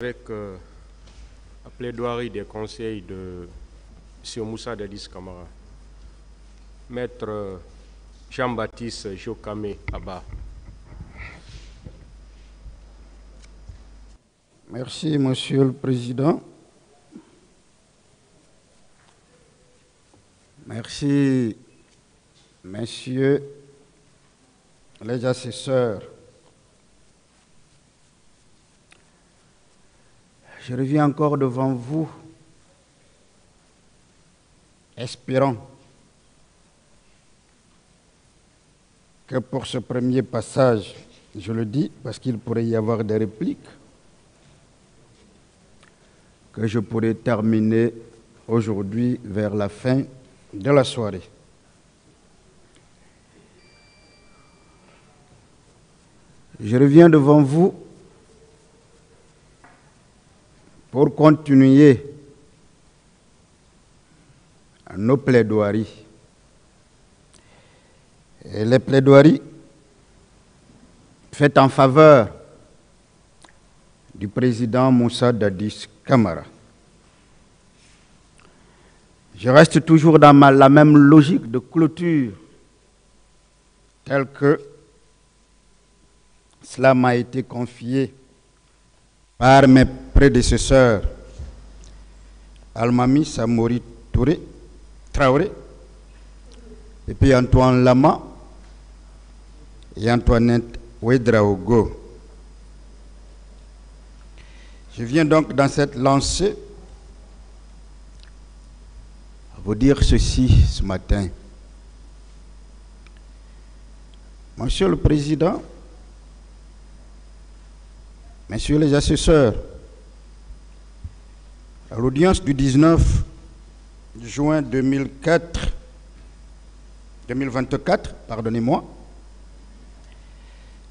Avec la plaidoirie des conseils de M. Moussa Dadis Camara, Maître Jean-Baptiste Jokame Abba. Merci, Monsieur le Président. Merci, Messieurs les assesseurs. Je reviens encore devant vous, espérant que pour ce premier passage, je le dis parce qu'il pourrait y avoir des répliques, que je pourrais terminer aujourd'hui vers la fin de la soirée. Je reviens devant vous pour continuer nos plaidoiries. Et les plaidoiries faites en faveur du président Moussa Dadis Camara. Je reste toujours dans la même logique de clôture telle que cela m'a été confié par mes prédécesseurs Almami Samori Traoré, et puis Antoine Lama et Antoinette Ouedraogo. Je viens donc dans cette lancée vous dire ceci ce matin. Monsieur le Président, Messieurs les assesseurs, à l'audience du 19 juin 2024,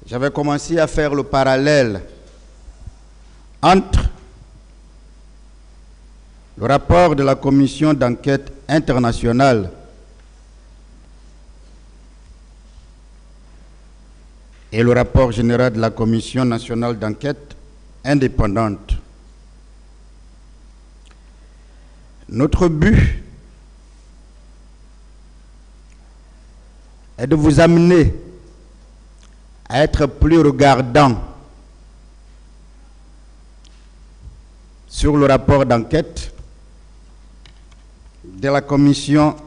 j'avais commencé à faire le parallèle entre le rapport de la commission d'enquête internationale et le rapport général de la Commission nationale d'enquête indépendante. Notre but est de vous amener à être plus regardants sur le rapport d'enquête de la Commission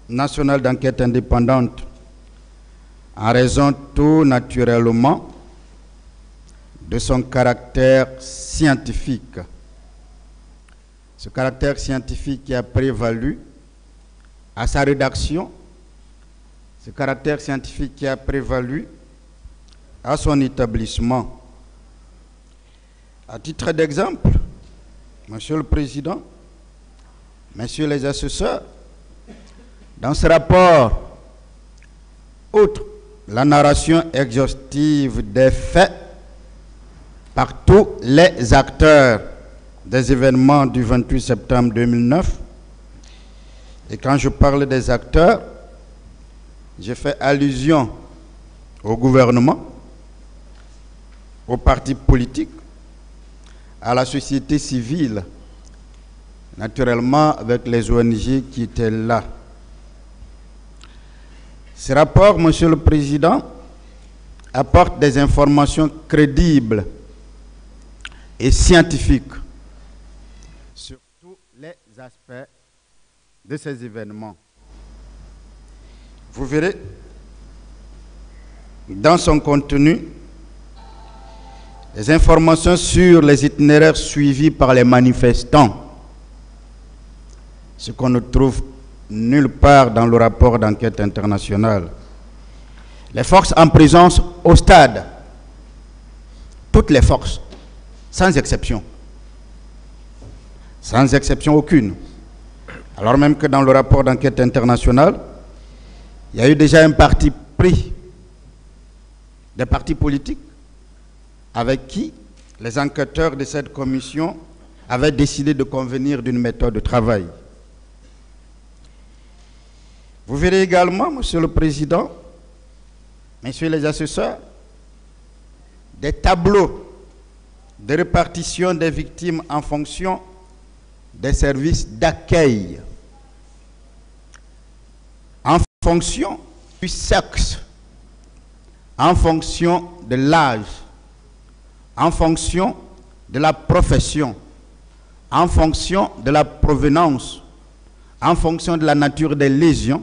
nationale d'enquête indépendante en raison tout naturellement de son caractère scientifique. Ce caractère scientifique qui a prévalu à sa rédaction, ce caractère scientifique qui a prévalu à son établissement. À titre d'exemple, Monsieur le Président, Messieurs les assesseurs, dans ce rapport, outre la narration exhaustive des faits par tous les acteurs des événements du 28 septembre 2009. Et quand je parle des acteurs, je fais allusion au gouvernement, aux partis politiques, à la société civile, naturellement avec les ONG qui étaient là. Ce rapport, Monsieur le Président, apporte des informations crédibles et scientifiques sur tous les aspects de ces événements. Vous verrez dans son contenu les informations sur les itinéraires suivis par les manifestants, ce qu'on ne trouve nulle part dans le rapport d'enquête internationale. Les forces en présence au stade, toutes les forces, sans exception aucune. Alors même que dans le rapport d'enquête internationale, il y a eu déjà un parti pris, des partis politiques, avec qui les enquêteurs de cette commission avaient décidé de convenir d'une méthode de travail. Vous verrez également, Monsieur le Président, Messieurs les assesseurs, des tableaux de répartition des victimes en fonction des services d'accueil, en fonction du sexe, en fonction de l'âge, en fonction de la profession, en fonction de la provenance, en fonction de la nature des lésions,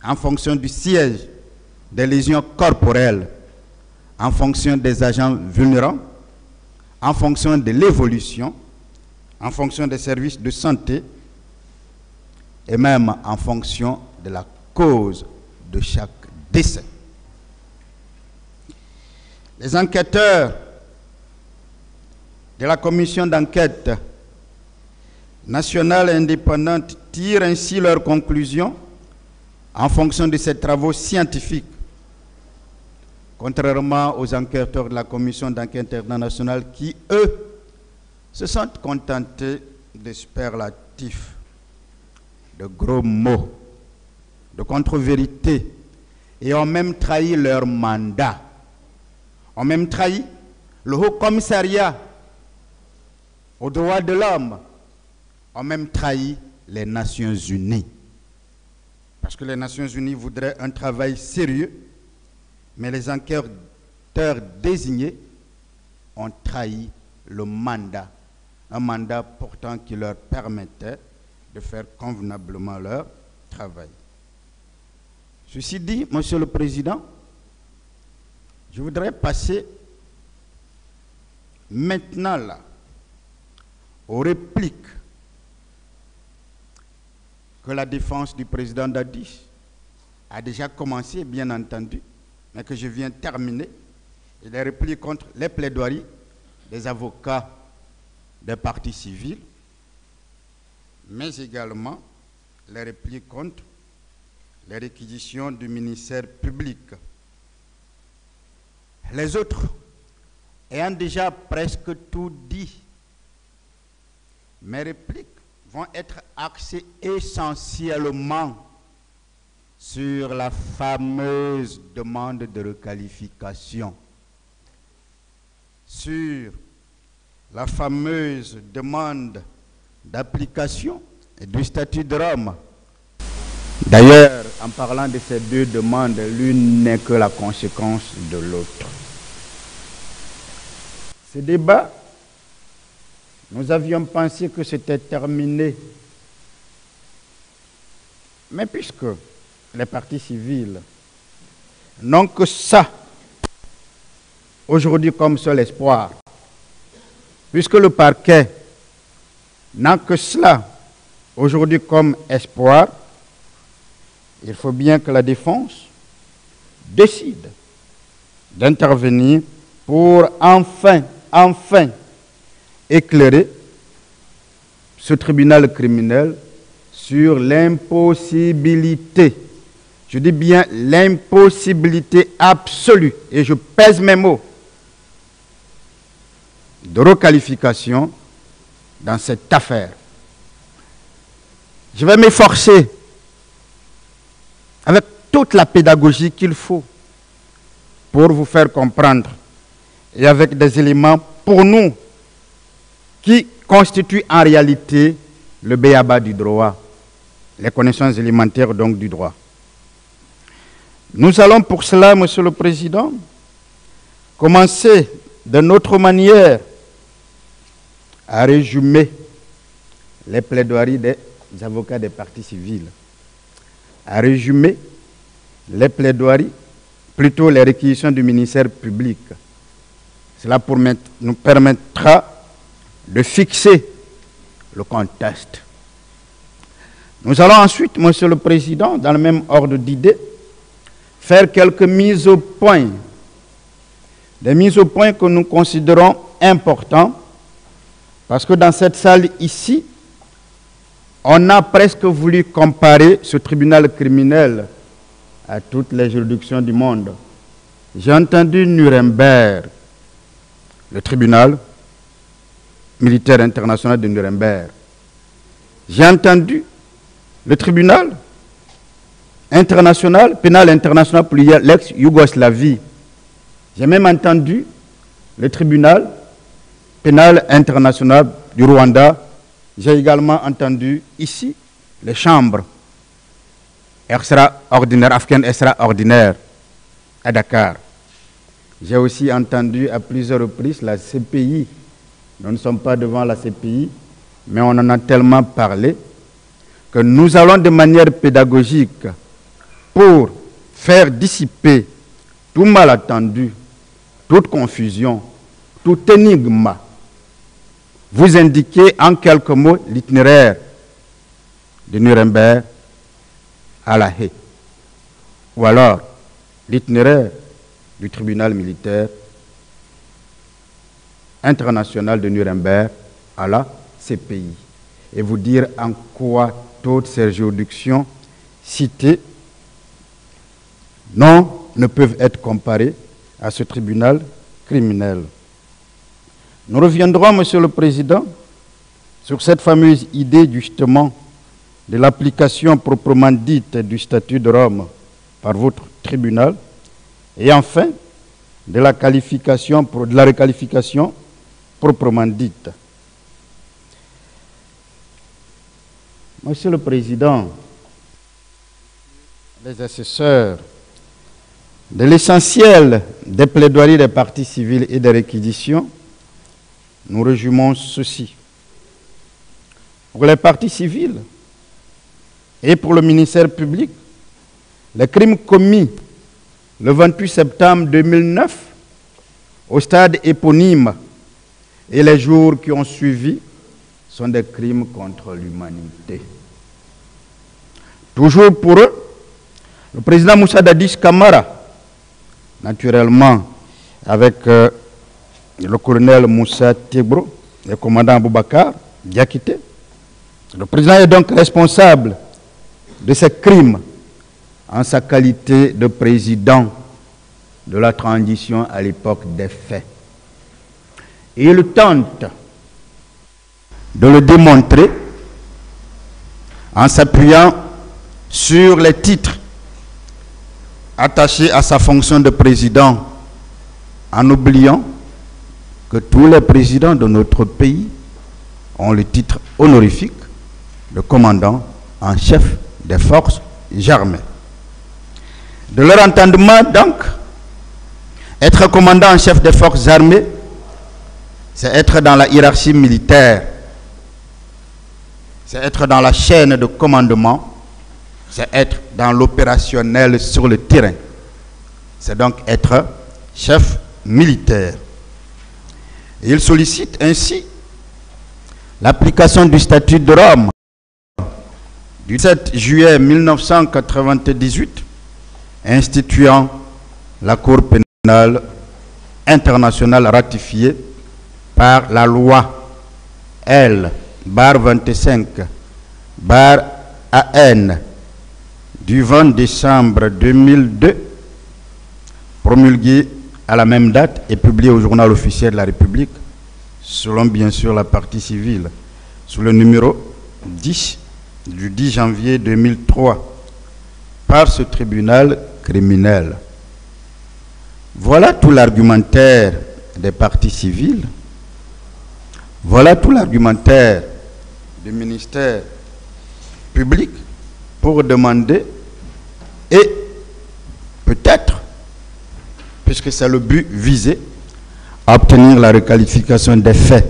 en fonction du siège des lésions corporelles, en fonction des agents vulnérables, en fonction de l'évolution, en fonction des services de santé et même en fonction de la cause de chaque décès. Les enquêteurs de la commission d'enquête nationale indépendante tirent ainsi leurs conclusions en fonction de ces travaux scientifiques, contrairement aux enquêteurs de la commission d'enquête internationale qui, eux, se sont contentés de superlatifs, de gros mots, de contre-vérités, et ont même trahi leur mandat, ont même trahi le Haut Commissariat aux droits de l'homme, ont même trahi les Nations Unies. Parce que les Nations Unies voudraient un travail sérieux, mais les enquêteurs désignés ont trahi le mandat, un mandat pourtant qui leur permettait de faire convenablement leur travail. Ceci dit, Monsieur le Président, je voudrais passer maintenant là aux répliques que la défense du président Dadis a déjà commencé, bien entendu, mais que je viens terminer, et les répliques contre les plaidoiries des avocats des partis civils, mais également les répliques contre les réquisitions du ministère public. Les autres ayant déjà presque tout dit, mes répliques vont être axées essentiellement sur la fameuse demande de requalification, sur la fameuse demande d'application du statut de Rome. D'ailleurs, en parlant de ces deux demandes, l'une n'est que la conséquence de l'autre. Ce débat, nous avions pensé que c'était terminé. Mais puisque les partis civils n'ont que ça aujourd'hui comme seul espoir, puisque le parquet n'a que cela aujourd'hui comme espoir, il faut bien que la défense décide d'intervenir pour enfin éclairer ce tribunal criminel sur l'impossibilité, je dis bien l'impossibilité absolue, et je pèse mes mots, de requalification dans cette affaire. Je vais m'efforcer, avec toute la pédagogie qu'il faut, pour vous faire comprendre, et avec des éléments pour nous, qui constituent en réalité le b.a.-ba du droit, les connaissances élémentaires donc du droit. Nous allons pour cela, Monsieur le Président, commencer de notre manière à résumer les plaidoiries des avocats des partis civils, à résumer les plaidoiries, plutôt les réquisitions du ministère public. Cela nous permettra de fixer le contexte. Nous allons ensuite, Monsieur le Président, dans le même ordre d'idées, faire quelques mises au point, des mises au point que nous considérons importantes, parce que dans cette salle ici, on a presque voulu comparer ce tribunal criminel à toutes les juridictions du monde. J'ai entendu Nuremberg, le tribunal militaire international de Nuremberg. J'ai entendu le tribunal international, pénal international pour l'ex-Yougoslavie. J'ai même entendu le tribunal pénal international du Rwanda. J'ai également entendu ici les chambres extraordinaires, africaines extraordinaires à Dakar. J'ai aussi entendu à plusieurs reprises la CPI. Nous ne sommes pas devant la CPI, mais on en a tellement parlé que nous allons de manière pédagogique pour faire dissiper tout malentendu, toute confusion, tout énigme, vous indiquer en quelques mots l'itinéraire de Nuremberg à La Haye, ou alors l'itinéraire du tribunal militaire international de Nuremberg à la CPI, et vous dire en quoi toutes ces juridictions citées ne peuvent être comparées à ce tribunal criminel. Nous reviendrons, Monsieur le Président, sur cette fameuse idée justement de l'application proprement dite du statut de Rome par votre tribunal, et enfin de la requalification proprement dite. Monsieur le Président, les assesseurs, de l'essentiel des plaidoiries des parties civiles et des réquisitions, nous résumons ceci. Pour les parties civiles et pour le ministère public, les crimes commis le 28 septembre 2009 au stade éponyme et les jours qui ont suivi sont des crimes contre l'humanité. Toujours pour eux, le président Moussa Dadis Camara, naturellement avec le colonel Moussa Tebro et le commandant Aboubakar Diakité, le président est donc responsable de ces crimes en sa qualité de président de la transition à l'époque des faits. Et il tente de le démontrer en s'appuyant sur les titres attachés à sa fonction de président, en oubliant que tous les présidents de notre pays ont le titre honorifique de commandant en chef des forces armées. De leur entendement, donc, être commandant en chef des forces armées, c'est être dans la hiérarchie militaire, c'est être dans la chaîne de commandement, c'est être dans l'opérationnel sur le terrain. C'est donc être chef militaire. Et il sollicite ainsi l'application du statut de Rome du 7 juillet 1998 instituant la Cour pénale internationale ratifiée par la loi L-25/AN du 20 décembre 2002, promulguée à la même date et publiée au journal officiel de la République, selon bien sûr la partie civile, sous le numéro 10 du 10 janvier 2003, par ce tribunal criminel. Voilà tout l'argumentaire des parties civiles. Voilà tout l'argumentaire du ministère public pour demander et peut-être, puisque c'est le but visé, à obtenir la requalification des faits.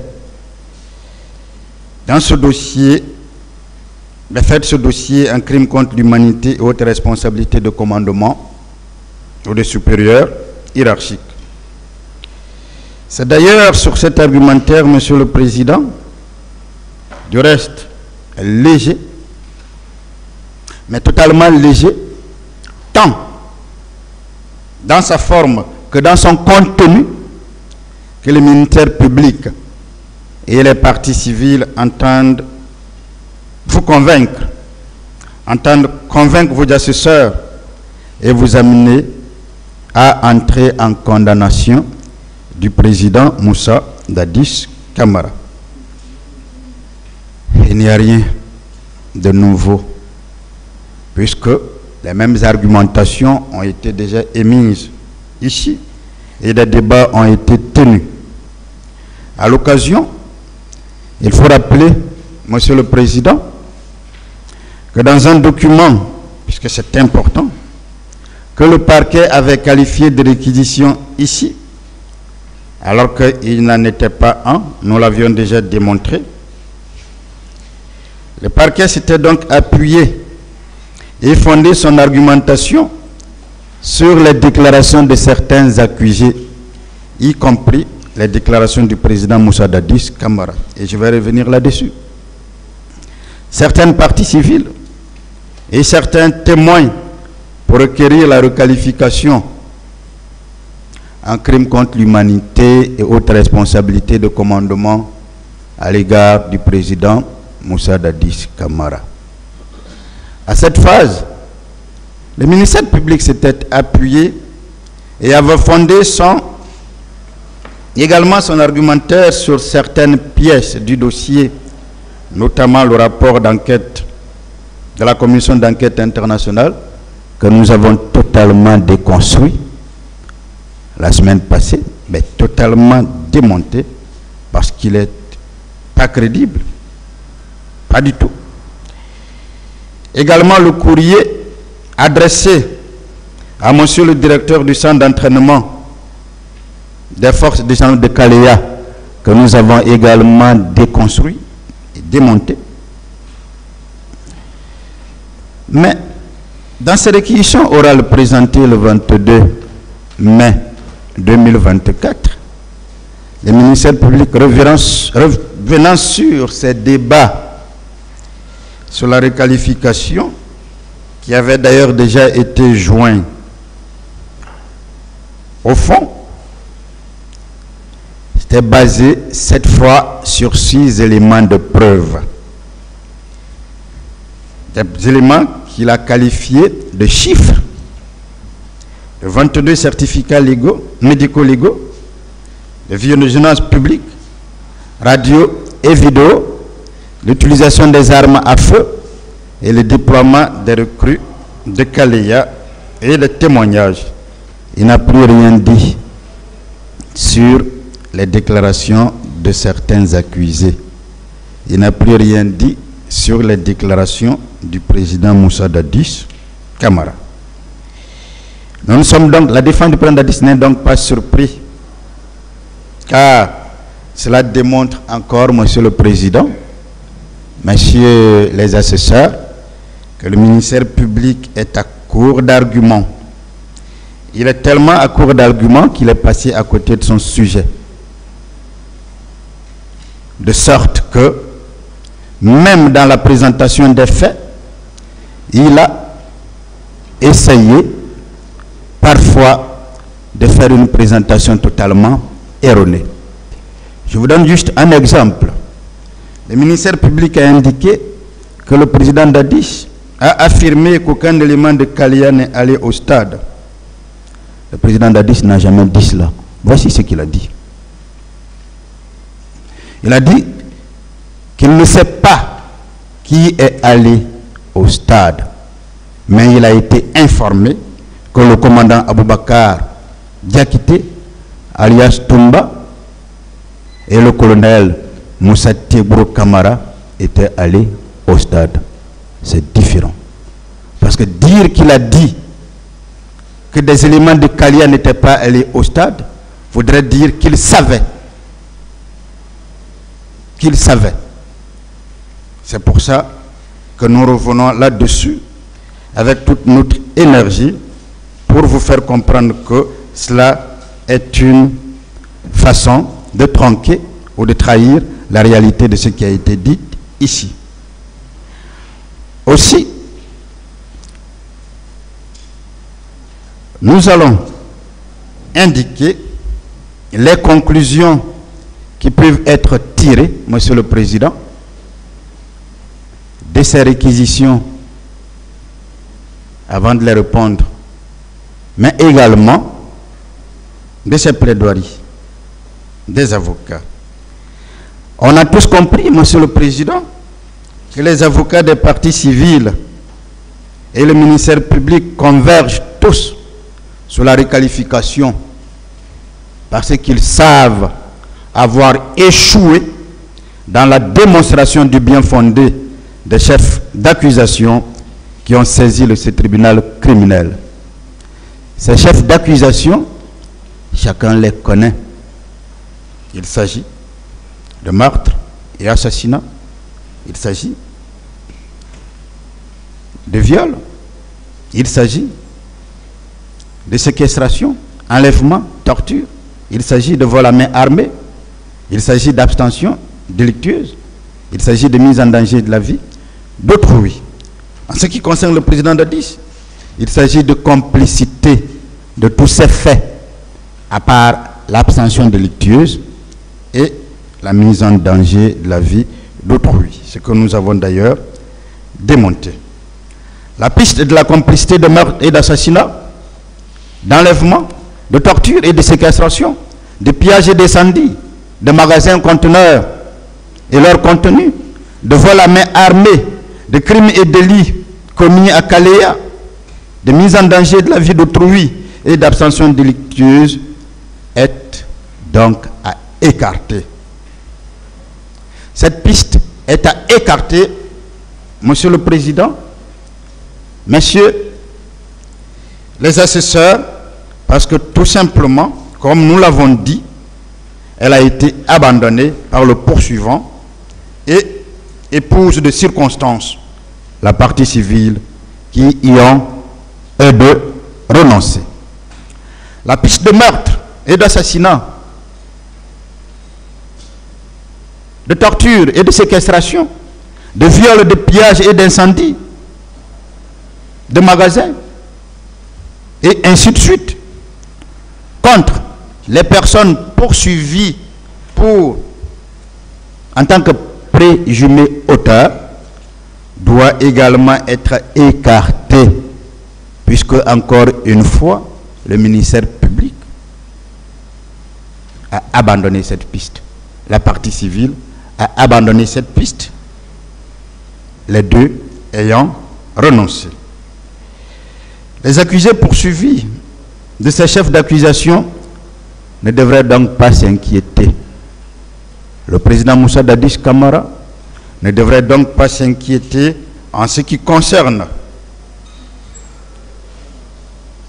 Dans ce dossier, les faits de ce dossier, un crime contre l'humanité et haute responsabilité de commandement ou de supérieur hiérarchique. C'est d'ailleurs sur cet argumentaire, Monsieur le Président, du reste léger, mais totalement léger, tant dans sa forme que dans son contenu, que le ministère public et les parties civiles entendent vous convaincre, entendent convaincre vos assesseurs et vous amener à entrer en condamnation du président Moussa Dadis Camara. Il n'y a rien de nouveau, puisque les mêmes argumentations ont été déjà émises ici et des débats ont été tenus. À l'occasion, il faut rappeler, Monsieur le Président, que dans un document, puisque c'est important, que le parquet avait qualifié de réquisition ici, alors qu'il n'en était pas un, nous l'avions déjà démontré. Le parquet s'était donc appuyé et fondé son argumentation sur les déclarations de certains accusés, y compris les déclarations du président Moussa Dadis Camara. Et je vais revenir là-dessus. Certaines parties civiles et certains témoins pour requérir la requalification en crime contre l'humanité et autres responsabilités de commandement à l'égard du président Moussa Dadis Camara. À cette phase, le ministère public s'était appuyé et avait fondé également son argumentaire sur certaines pièces du dossier, notamment le rapport d'enquête de la commission d'enquête internationale que nous avons totalement déconstruit la semaine passée, mais totalement démonté parce qu'il n'est pas crédible, pas du tout. Également le courrier adressé à monsieur le directeur du centre d'entraînement des forces de gendarmerie de Kalea, que nous avons également déconstruit et démonté. Mais dans ces réquisitions orales présentées le 22 mai 2024, le ministère public revenant sur ces débats sur la requalification, qui avait d'ailleurs déjà été joint au fond, c'était basé cette fois sur 6 éléments de preuve. Des éléments qu'il a qualifiés de chiffres, de 22 certificats légaux, médico-légaux, de visionnage public, radio et vidéo, l'utilisation des armes à feu et le déploiement des recrues de Kalea et le témoignage. Il n'a plus rien dit sur les déclarations de certains accusés. Il n'a plus rien dit sur les déclarations du président Moussa Dadis Camara. Nous sommes donc, la défense du président Dadis n'est donc pas surpris, car cela démontre encore, Monsieur le Président, Messieurs les assesseurs, que le ministère public est à court d'arguments. Il est tellement à court d'arguments qu'il est passé à côté de son sujet. De sorte que, même dans la présentation des faits, il a essayé parfois de faire une présentation totalement erronée. Je vous donne juste un exemple. Le ministère public a indiqué que le président Dadis a affirmé qu'aucun élément de Kalea n'est allé au stade. Le président Dadis n'a jamais dit cela. Voici ce qu'il a dit. Il a dit qu'il ne sait pas qui est allé au stade, mais il a été informé que le commandant Aboubakar Diakité, alias Toumba, et le colonel Moussa Tebro Camara étaient allés au stade. C'est différent. Parce que dire qu'il a dit que des éléments de Kalea n'étaient pas allés au stade voudrait dire qu'il savait. Qu'il savait. C'est pour ça que nous revenons là-dessus avec toute notre énergie pour vous faire comprendre que cela est une façon de tronquer ou de trahir la réalité de ce qui a été dit ici. Aussi, nous allons indiquer les conclusions qui peuvent être tirées, Monsieur le Président, de ces réquisitions avant de les répondre, mais également de ces plaidoiries des avocats. On a tous compris, Monsieur le Président, que les avocats des partis civils et le ministère public convergent tous sur la requalification parce qu'ils savent avoir échoué dans la démonstration du bien fondé des chefs d'accusation qui ont saisi ce tribunal criminel. Ces chefs d'accusation, chacun les connaît. Il s'agit de meurtre et assassinat. Il s'agit de viol. Il s'agit de séquestration, enlèvement, torture. Il s'agit de vol à main armée. Il s'agit d'abstention délictueuse. Il s'agit de mise en danger de la vie d'autrui. En ce qui concerne le président Dadis, il s'agit de complicité de tous ces faits, à part l'abstention délictueuse et la mise en danger de la vie d'autrui. Ce que nous avons d'ailleurs démonté. La piste de la complicité de meurtre et d'assassinat, d'enlèvement, de torture et de séquestration, de pillage et d'incendie, de magasins conteneurs et leur contenu, de vol à main armée, de crimes et délits commis à Kaléa, de mise en danger de la vie d'autrui et d'abstention délictueuse est donc à écarter. Cette piste est à écarter, Monsieur le Président, Messieurs les assesseurs, parce que tout simplement, comme nous l'avons dit, elle a été abandonnée par le poursuivant et épouse de circonstances la partie civile qui y ont de renoncer. La piste de meurtre et d'assassinat, de torture et de séquestration, de viol, de pillage et d'incendie, de magasins, et ainsi de suite, contre les personnes poursuivies en tant que présumés auteurs, doit également être écarté, puisque, encore une fois, le ministère public a abandonné cette piste. La partie civile a abandonné cette piste, les deux ayant renoncé. Les accusés poursuivis de ces chefs d'accusation ne devraient donc pas s'inquiéter. Le président Moussa Dadis Camara ne devrait donc pas s'inquiéter en ce qui concerne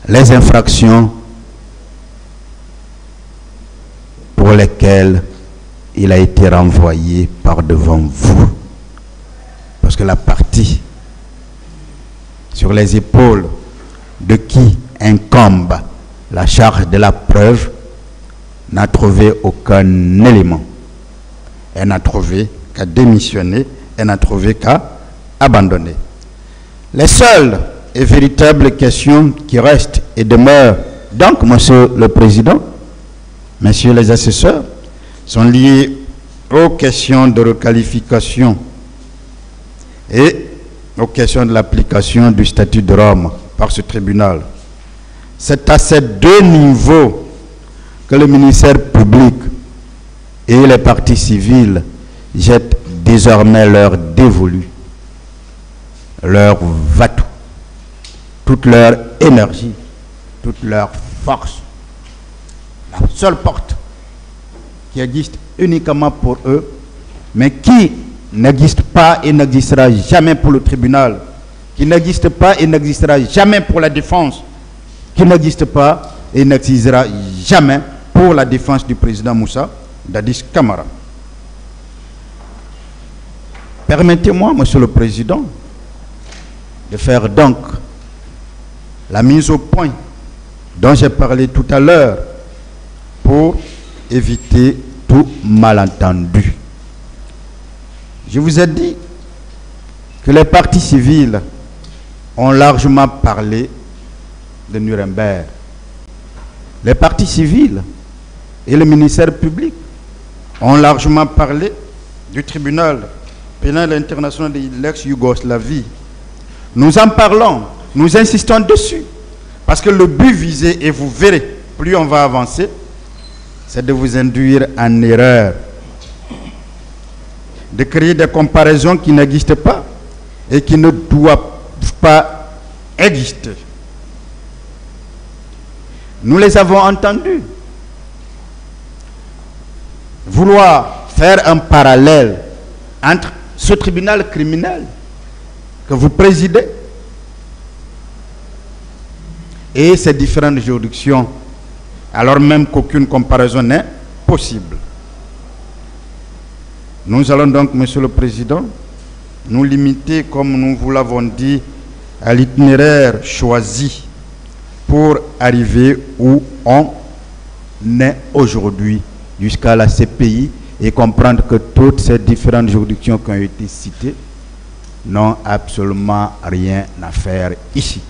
les infractions pour lesquelles il a été renvoyé par devant vous. Parce que la partie sur les épaules de qui incombe la charge de la preuve n'a trouvé aucun élément. Elle n'a trouvé qu'à démissionner, elle n'a trouvé qu'à abandonner. Les seules et véritables questions qui restent et demeurent donc, Monsieur le Président, Messieurs les assesseurs, sont liées aux questions de requalification et aux questions de l'application du statut de Rome par ce tribunal. C'est à ces deux niveaux que le ministère public et les parties civiles jettent désormais leur dévolu, leur va-tout, toute leur énergie, toute leur force. La seule porte qui existe uniquement pour eux, mais qui n'existe pas et n'existera jamais pour le tribunal, qui n'existe pas et n'existera jamais pour la défense, qui n'existe pas et n'existera jamais pour la défense du président Moussa Dadis Camara. Permettez-moi, Monsieur le Président, de faire donc la mise au point dont j'ai parlé tout à l'heure pour éviter tout malentendu. Je vous ai dit que les parties civiles ont largement parlé de Nuremberg. Les parties civiles et le ministère public ont largement parlé du tribunal pénal international de l'ex-Yougoslavie. Nous en parlons, nous insistons dessus, parce que le but visé, et vous verrez, plus on va avancer, c'est de vous induire en erreur, de créer des comparaisons qui n'existent pas et qui ne doivent pas exister. Nous les avons entendus. vouloir faire un parallèle entre ce tribunal criminel que vous présidez et ces différentes juridictions, alors même qu'aucune comparaison n'est possible. Nous allons donc, Monsieur le Président, nous limiter, comme nous vous l'avons dit, à l'itinéraire choisi pour arriver où on est aujourd'hui, jusqu'à la CPI, et comprendre que toutes ces différentes juridictions qui ont été citées n'ont absolument rien à faire ici.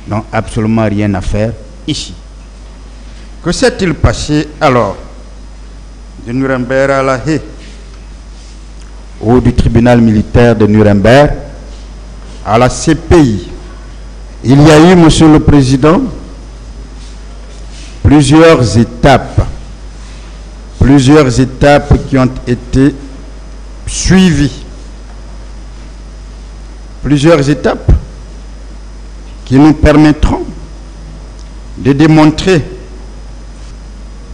N'ont absolument rien à faire ici. Que s'est-il passé alors de Nuremberg à La Haye ou du tribunal militaire de Nuremberg à la CPI? Il y a eu, Monsieur le Président, plusieurs étapes qui ont été suivies, plusieurs étapes qui nous permettront de démontrer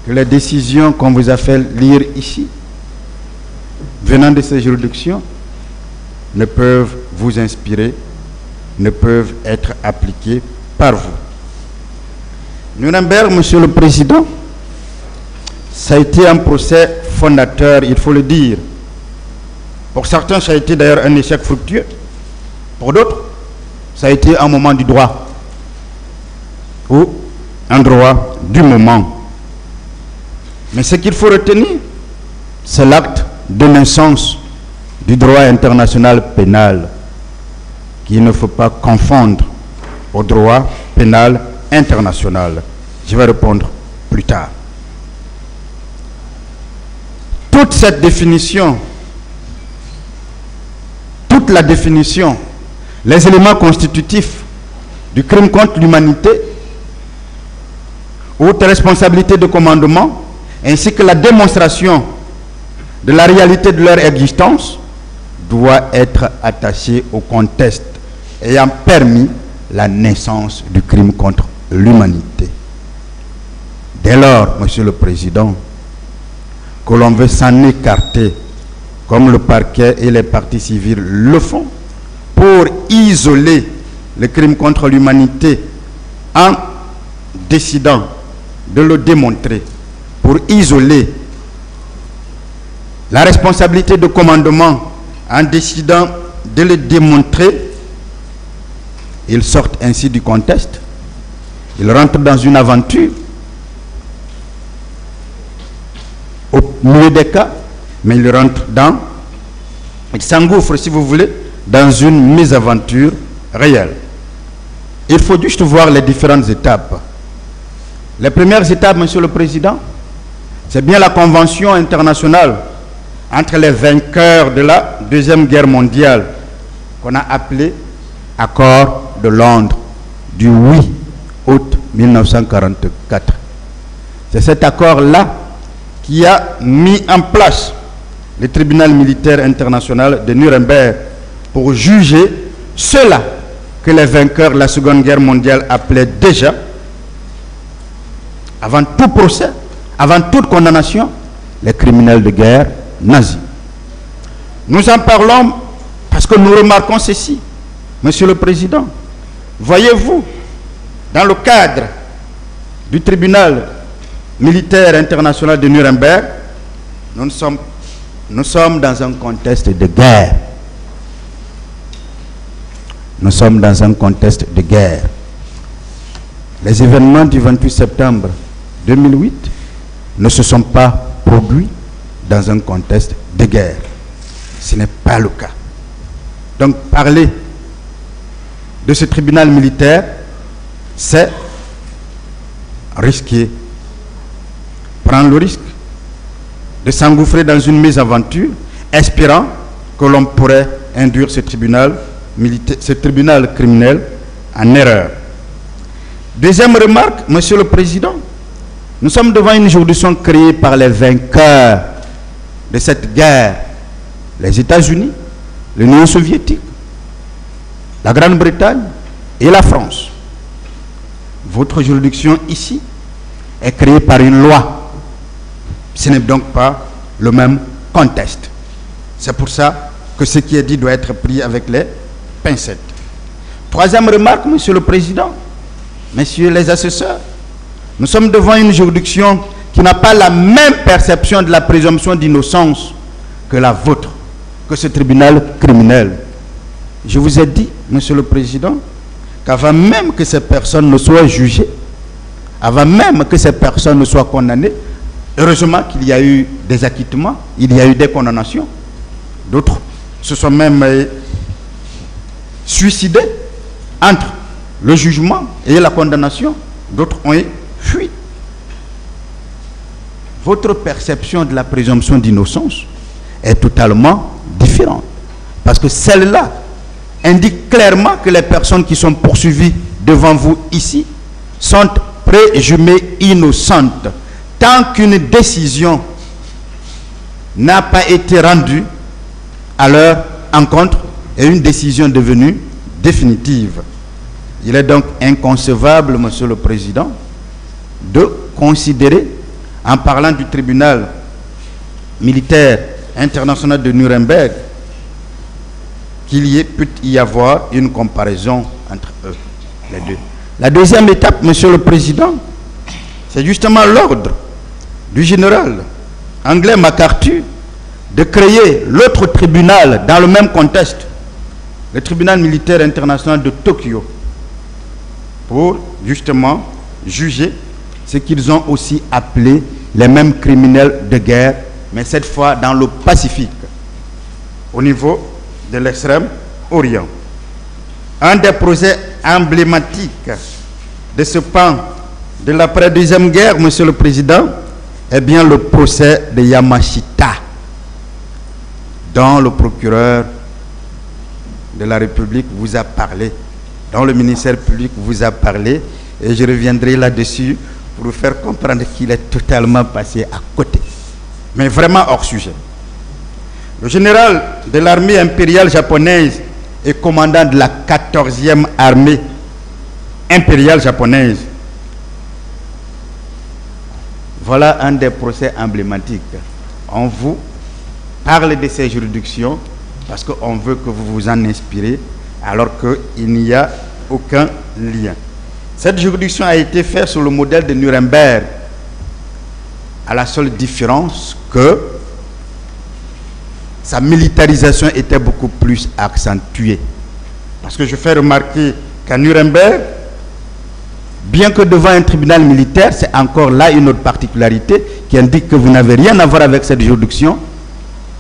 que les décisions qu'on vous a fait lire ici, venant de ces juridictions, ne peuvent vous inspirer, ne peuvent être appliquées par vous. Nuremberg, Monsieur le Président, ça a été un procès fondateur, il faut le dire. Pour certains, ça a été d'ailleurs un échec fructueux. Pour d'autres, ça a été un moment du droit, ou un droit du moment. Mais ce qu'il faut retenir, c'est l'acte de naissance du droit international pénal, qu'il ne faut pas confondre au droit pénal international. Je vais répondre plus tard. Toute cette définition, toute la définition, les éléments constitutifs du crime contre l'humanité, haute responsabilité de commandement, ainsi que la démonstration de la réalité de leur existence, doit être attachée au contexte ayant permis la naissance du crime contre l'humanité. Dès lors, Monsieur le Président, que l'on veut s'en écarter, comme le parquet et les parties civiles le font, pour isoler le crime contre l'humanité en décidant de le démontrer, pour isoler la responsabilité de commandement en décidant de le démontrer, ils sortent ainsi du contexte, ils rentrent dans une aventure, au milieu des cas, mais ils rentrent dans, ils s'engouffrent, si vous voulez, dans une mésaventure réelle. Il faut juste voir les différentes étapes. Les premières étapes, Monsieur le Président, c'est bien la convention internationale entre les vainqueurs de la Deuxième Guerre mondiale, qu'on a appelé Accord de Londres du 8 août 1944. C'est cet accord-là qui a mis en place le tribunal militaire international de Nuremberg pour juger ceux-là que les vainqueurs de la Seconde Guerre mondiale appelaient déjà, avant tout procès, avant toute condamnation, les criminels de guerre nazis. Nous en parlons parce que nous remarquons ceci, Monsieur le Président. Voyez-vous, dans le cadre du tribunal militaire international de Nuremberg, nous sommes dans un contexte de guerre. Nous sommes dans un contexte de guerre. Les événements du 28 septembre 2008 ne se sont pas produits dans un contexte de guerre. Ce n'est pas le cas. Donc parler de ce tribunal militaire, c'est risquer, prendre le risque de s'engouffrer dans une mésaventure, espérant que l'on pourrait induire ce tribunal militaire, ce tribunal criminel en erreur. Deuxième remarque, Monsieur le Président, nous sommes devant une juridiction créée par les vainqueurs de cette guerre, les États-Unis, l'Union soviétique, la Grande-Bretagne et la France. Votre juridiction ici est créée par une loi Ce n'est donc pas le même contexte. C'est pour ça que ce qui est dit doit être pris avec les pincettes. Troisième remarque, Monsieur le Président, Messieurs les assesseurs, nous sommes devant une juridiction qui n'a pas la même perception de la présomption d'innocence que la vôtre, que ce tribunal criminel. Je vous ai dit, Monsieur le Président, qu'avant même que ces personnes ne soient jugées, avant même que ces personnes ne soient condamnées, heureusement qu'il y a eu des acquittements, il y a eu des condamnations. D'autres se sont même suicidés entre le jugement et la condamnation. D'autres ont fui. Votre perception de la présomption d'innocence est totalement différente. Parce que celle-là indique clairement que les personnes qui sont poursuivies devant vous ici sont présumées innocentes. Tant qu'une décision n'a pas été rendue à leur encontre et une décision devenue définitive. Il est donc inconcevable, Monsieur le Président, de considérer, en parlant du tribunal militaire international de Nuremberg, qu'il peut y avoir une comparaison entre eux, les deux. La deuxième étape, Monsieur le Président, c'est justement l'ordre du général anglais MacArthur de créer l'autre tribunal dans le même contexte, le tribunal militaire international de Tokyo, pour justement juger ce qu'ils ont aussi appelé les mêmes criminels de guerre, mais cette fois dans le Pacifique, au niveau de l'extrême-orient. Un des projets emblématiques de ce pan de l'après-deuxième guerre, Monsieur le Président, est bien le procès de Yamashita, dont le procureur de la République vous a parlé, dont le ministère public vous a parlé, et je reviendrai là-dessus pour vous faire comprendre qu'il est totalement passé à côté, mais vraiment hors sujet. Le général de l'armée impériale japonaise et commandant de la 14e armée impériale japonaise. Voilà un des procès emblématiques. On vous parle de ces juridictions parce qu'on veut que vous vous en inspirez alors qu'il n'y a aucun lien. Cette juridiction a été faite sur le modèle de Nuremberg, à la seule différence que sa militarisation était beaucoup plus accentuée. Parce que je fais remarquer qu'à Nuremberg, bien que devant un tribunal militaire, c'est encore là une autre particularité qui indique que vous n'avez rien à voir avec cette juridiction.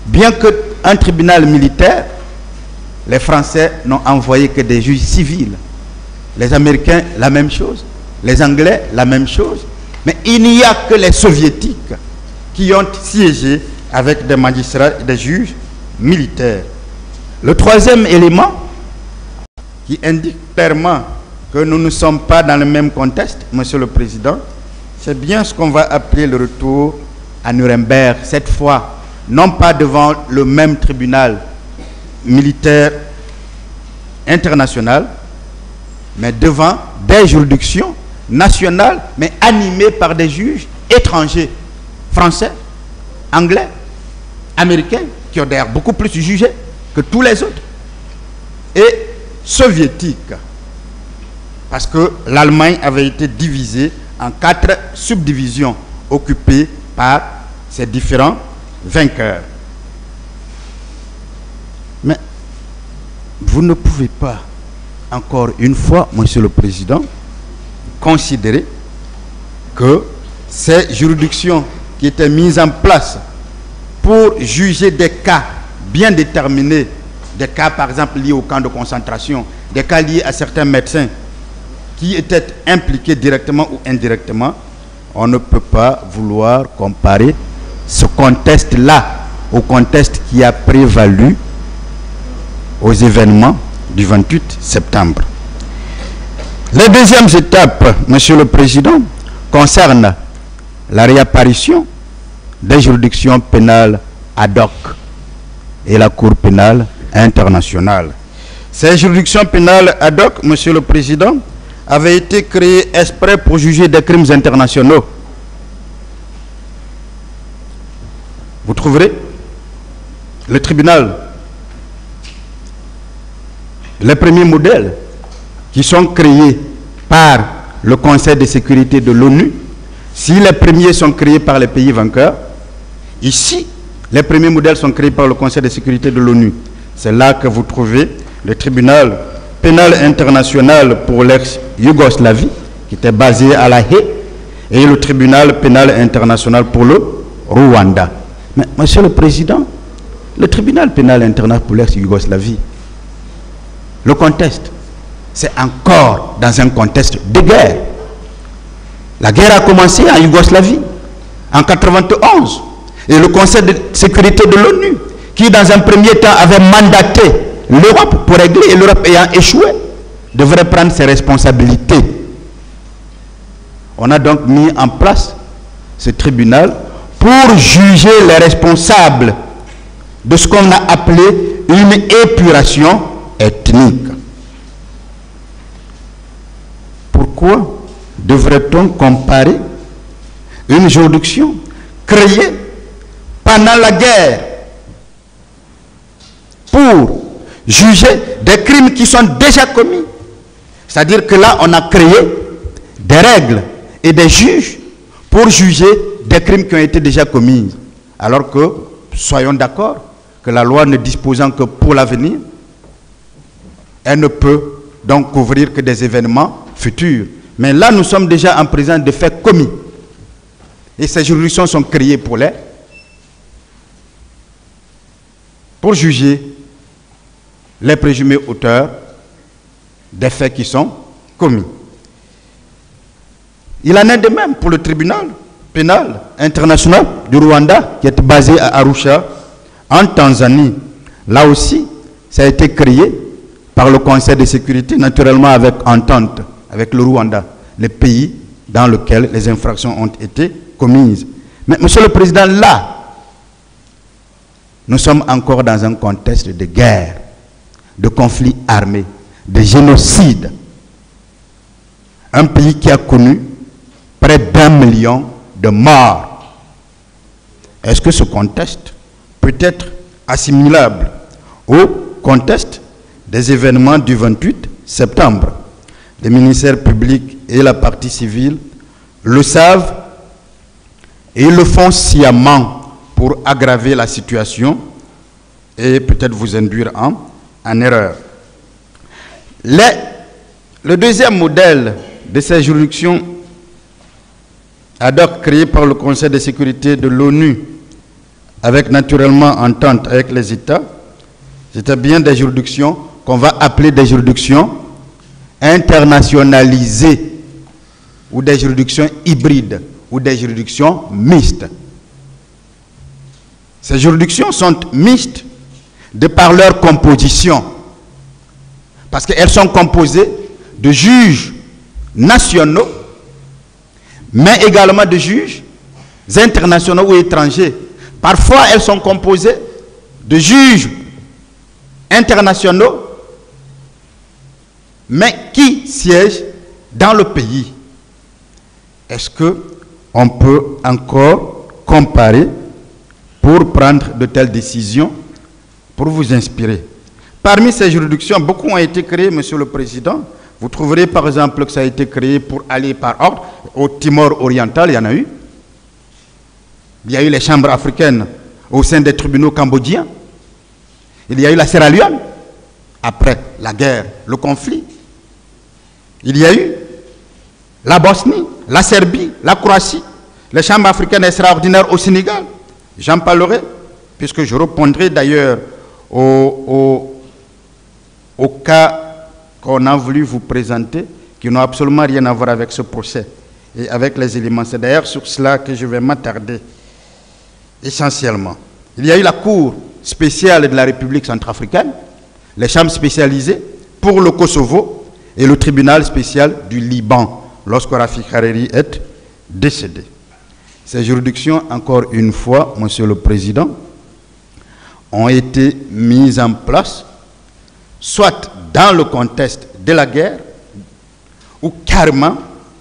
Bien qu'un tribunal militaire, les Français n'ont envoyé que des juges civils. Les Américains, la même chose. Les Anglais, la même chose. Mais il n'y a que les Soviétiques qui ont siégé avec des magistrats et des juges militaires. Le troisième élément qui indique clairement que nous ne sommes pas dans le même contexte, Monsieur le Président, c'est bien ce qu'on va appeler le retour à Nuremberg, cette fois, non pas devant le même tribunal militaire international, mais devant des juridictions nationales, mais animées par des juges étrangers, français, anglais, américains, qui ont d'ailleurs beaucoup plus jugé que tous les autres, et soviétiques, parce que l'Allemagne avait été divisée en 4 subdivisions occupées par ces différents vainqueurs. Mais vous ne pouvez pas, encore une fois, Monsieur le Président, considérer que ces juridictions qui étaient mises en place pour juger des cas bien déterminés, des cas par exemple liés au camp de concentration, des cas liés à certains médecins qui étaient impliqués directement ou indirectement, on ne peut pas vouloir comparer ce contexte-là au contexte qui a prévalu aux événements du 28 septembre. Les deuxièmes étapes, Monsieur le Président, concernent la réapparition des juridictions pénales ad hoc et la Cour pénale internationale. Ces juridictions pénales ad hoc, Monsieur le Président, avaient été créées exprès pour juger des crimes internationaux. vous trouverez le tribunal, les premiers modèles qui sont créés par le Conseil de sécurité de l'ONU. Si les premiers sont créés par les pays vainqueurs, ici, les premiers modèles sont créés par le Conseil de sécurité de l'ONU. C'est là que vous trouvez le tribunal pénal international pour l'ex-Yougoslavie, qui était basé à La Haye, et le tribunal pénal international pour le Rwanda. Mais, Monsieur le Président, le tribunal pénal international pour l'ex-Yougoslavie, le contexte, c'est encore dans un contexte de guerre. La guerre a commencé en Yougoslavie, en 1991. Et le Conseil de sécurité de l'ONU, qui dans un premier temps avait mandaté l'Europe pour régler, et l'Europe ayant échoué, devrait prendre ses responsabilités. On a donc mis en place ce tribunal pour juger les responsables de ce qu'on a appelé une épuration ethnique. Pourquoi devrait-on comparer une juridiction créée pendant la guerre pour juger des crimes qui sont déjà commis? C'est-à-dire que là, on a créé des règles et des juges pour juger des crimes qui ont été déjà commis. Alors que, soyons d'accord, que la loi ne disposant que pour l'avenir, elle ne peut donc couvrir que des événements futurs. Mais là, nous sommes déjà en présence de faits commis. Et ces juridictions sont créées pour juger les présumés auteurs des faits qui sont commis. Il en est de même pour le tribunal pénal international du Rwanda, qui est basé à Arusha, en Tanzanie. Là aussi, ça a été créé par le Conseil de sécurité, naturellement avec entente avec le Rwanda, le pays dans lequel les infractions ont été commises. Mais, Monsieur le Président, là, nous sommes encore dans un contexte de guerre, de conflits armés, de génocide. Un pays qui a connu près d'1 million de morts. Est-ce que ce contexte peut être assimilable au contexte des événements du 28 septembre? Les ministères publics et la partie civile le savent et ils le font sciemment pour aggraver la situation et peut-être vous induire en erreur. Le deuxième modèle de ces juridictions ad hoc créées par le Conseil de sécurité de l'ONU, avec naturellement entente avec les États, c'était bien des juridictions qu'on va appeler des juridictions internationalisées ou des juridictions hybrides ou des juridictions mixtes. Ces juridictions sont mixtes de par leur composition, parce qu'elles sont composées de juges nationaux, mais également de juges internationaux ou étrangers. Parfois, elles sont composées de juges internationaux, mais qui siègent dans le pays. Est-ce qu'on peut encore comparer pour prendre de telles décisions, pour vous inspirer? Parmi ces juridictions, beaucoup ont été créées, Monsieur le Président. Vous trouverez par exemple que ça a été créé pour aller par ordre. Au Timor oriental, il y en a eu. Il y a eu les chambres africaines au sein des tribunaux cambodgiens. Il y a eu la Sierra Leone, après la guerre, le conflit. Il y a eu la Bosnie, la Serbie, la Croatie, les chambres africaines extraordinaires au Sénégal. J'en parlerai, puisque je répondrai d'ailleurs au cas qu'on a voulu vous présenter, qui n'ont absolument rien à voir avec ce procès et avec les éléments. C'est d'ailleurs sur cela que je vais m'attarder essentiellement. Il y a eu la Cour spéciale de la République centrafricaine, les chambres spécialisées pour le Kosovo et le tribunal spécial du Liban, lorsque Rafik Hariri est décédé. Ces juridictions, encore une fois, Monsieur le Président, ont été mises en place, soit dans le contexte de la guerre, ou carrément,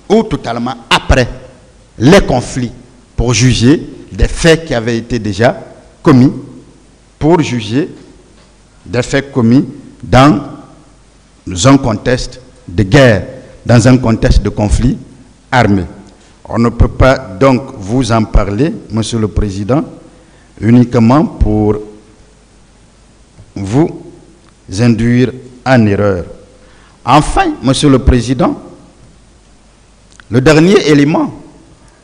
ou totalement après les conflits, pour juger des faits qui avaient été déjà commis pour juger des faits commis dans un contexte de guerre, dans un contexte de conflit armé. On ne peut pas donc vous en parler, Monsieur le Président, uniquement pour vous induire en erreur. Enfin, Monsieur le Président, le dernier élément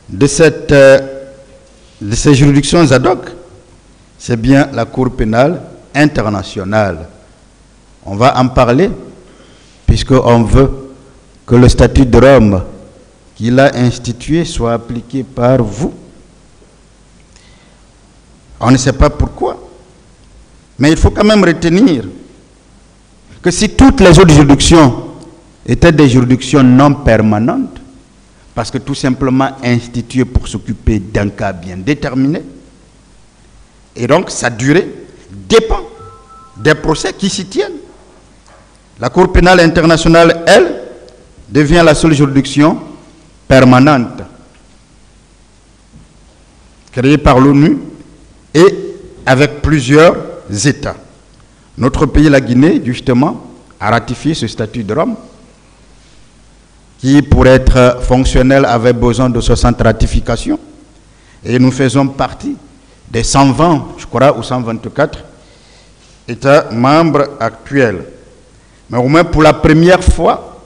de ces juridictions ad hoc, c'est bien la Cour pénale internationale. On va en parler, puisqu'on veut que le statut de Rome qu'il a institué soit appliqué par vous. On ne sait pas pourquoi, mais il faut quand même retenir que si toutes les autres juridictions étaient des juridictions non permanentes, parce que tout simplement instituées pour s'occuper d'un cas bien déterminé, et donc sa durée dépend des procès qui s'y tiennent. La Cour pénale internationale, elle, devient la seule juridiction permanente, créée par l'ONU et avec plusieurs États. Notre pays, la Guinée, justement, a ratifié ce statut de Rome, qui, pour être fonctionnel, avait besoin de 60 ratifications. Et nous faisons partie des 120, je crois, ou 124 États membres actuels. Mais au moins pour la première fois,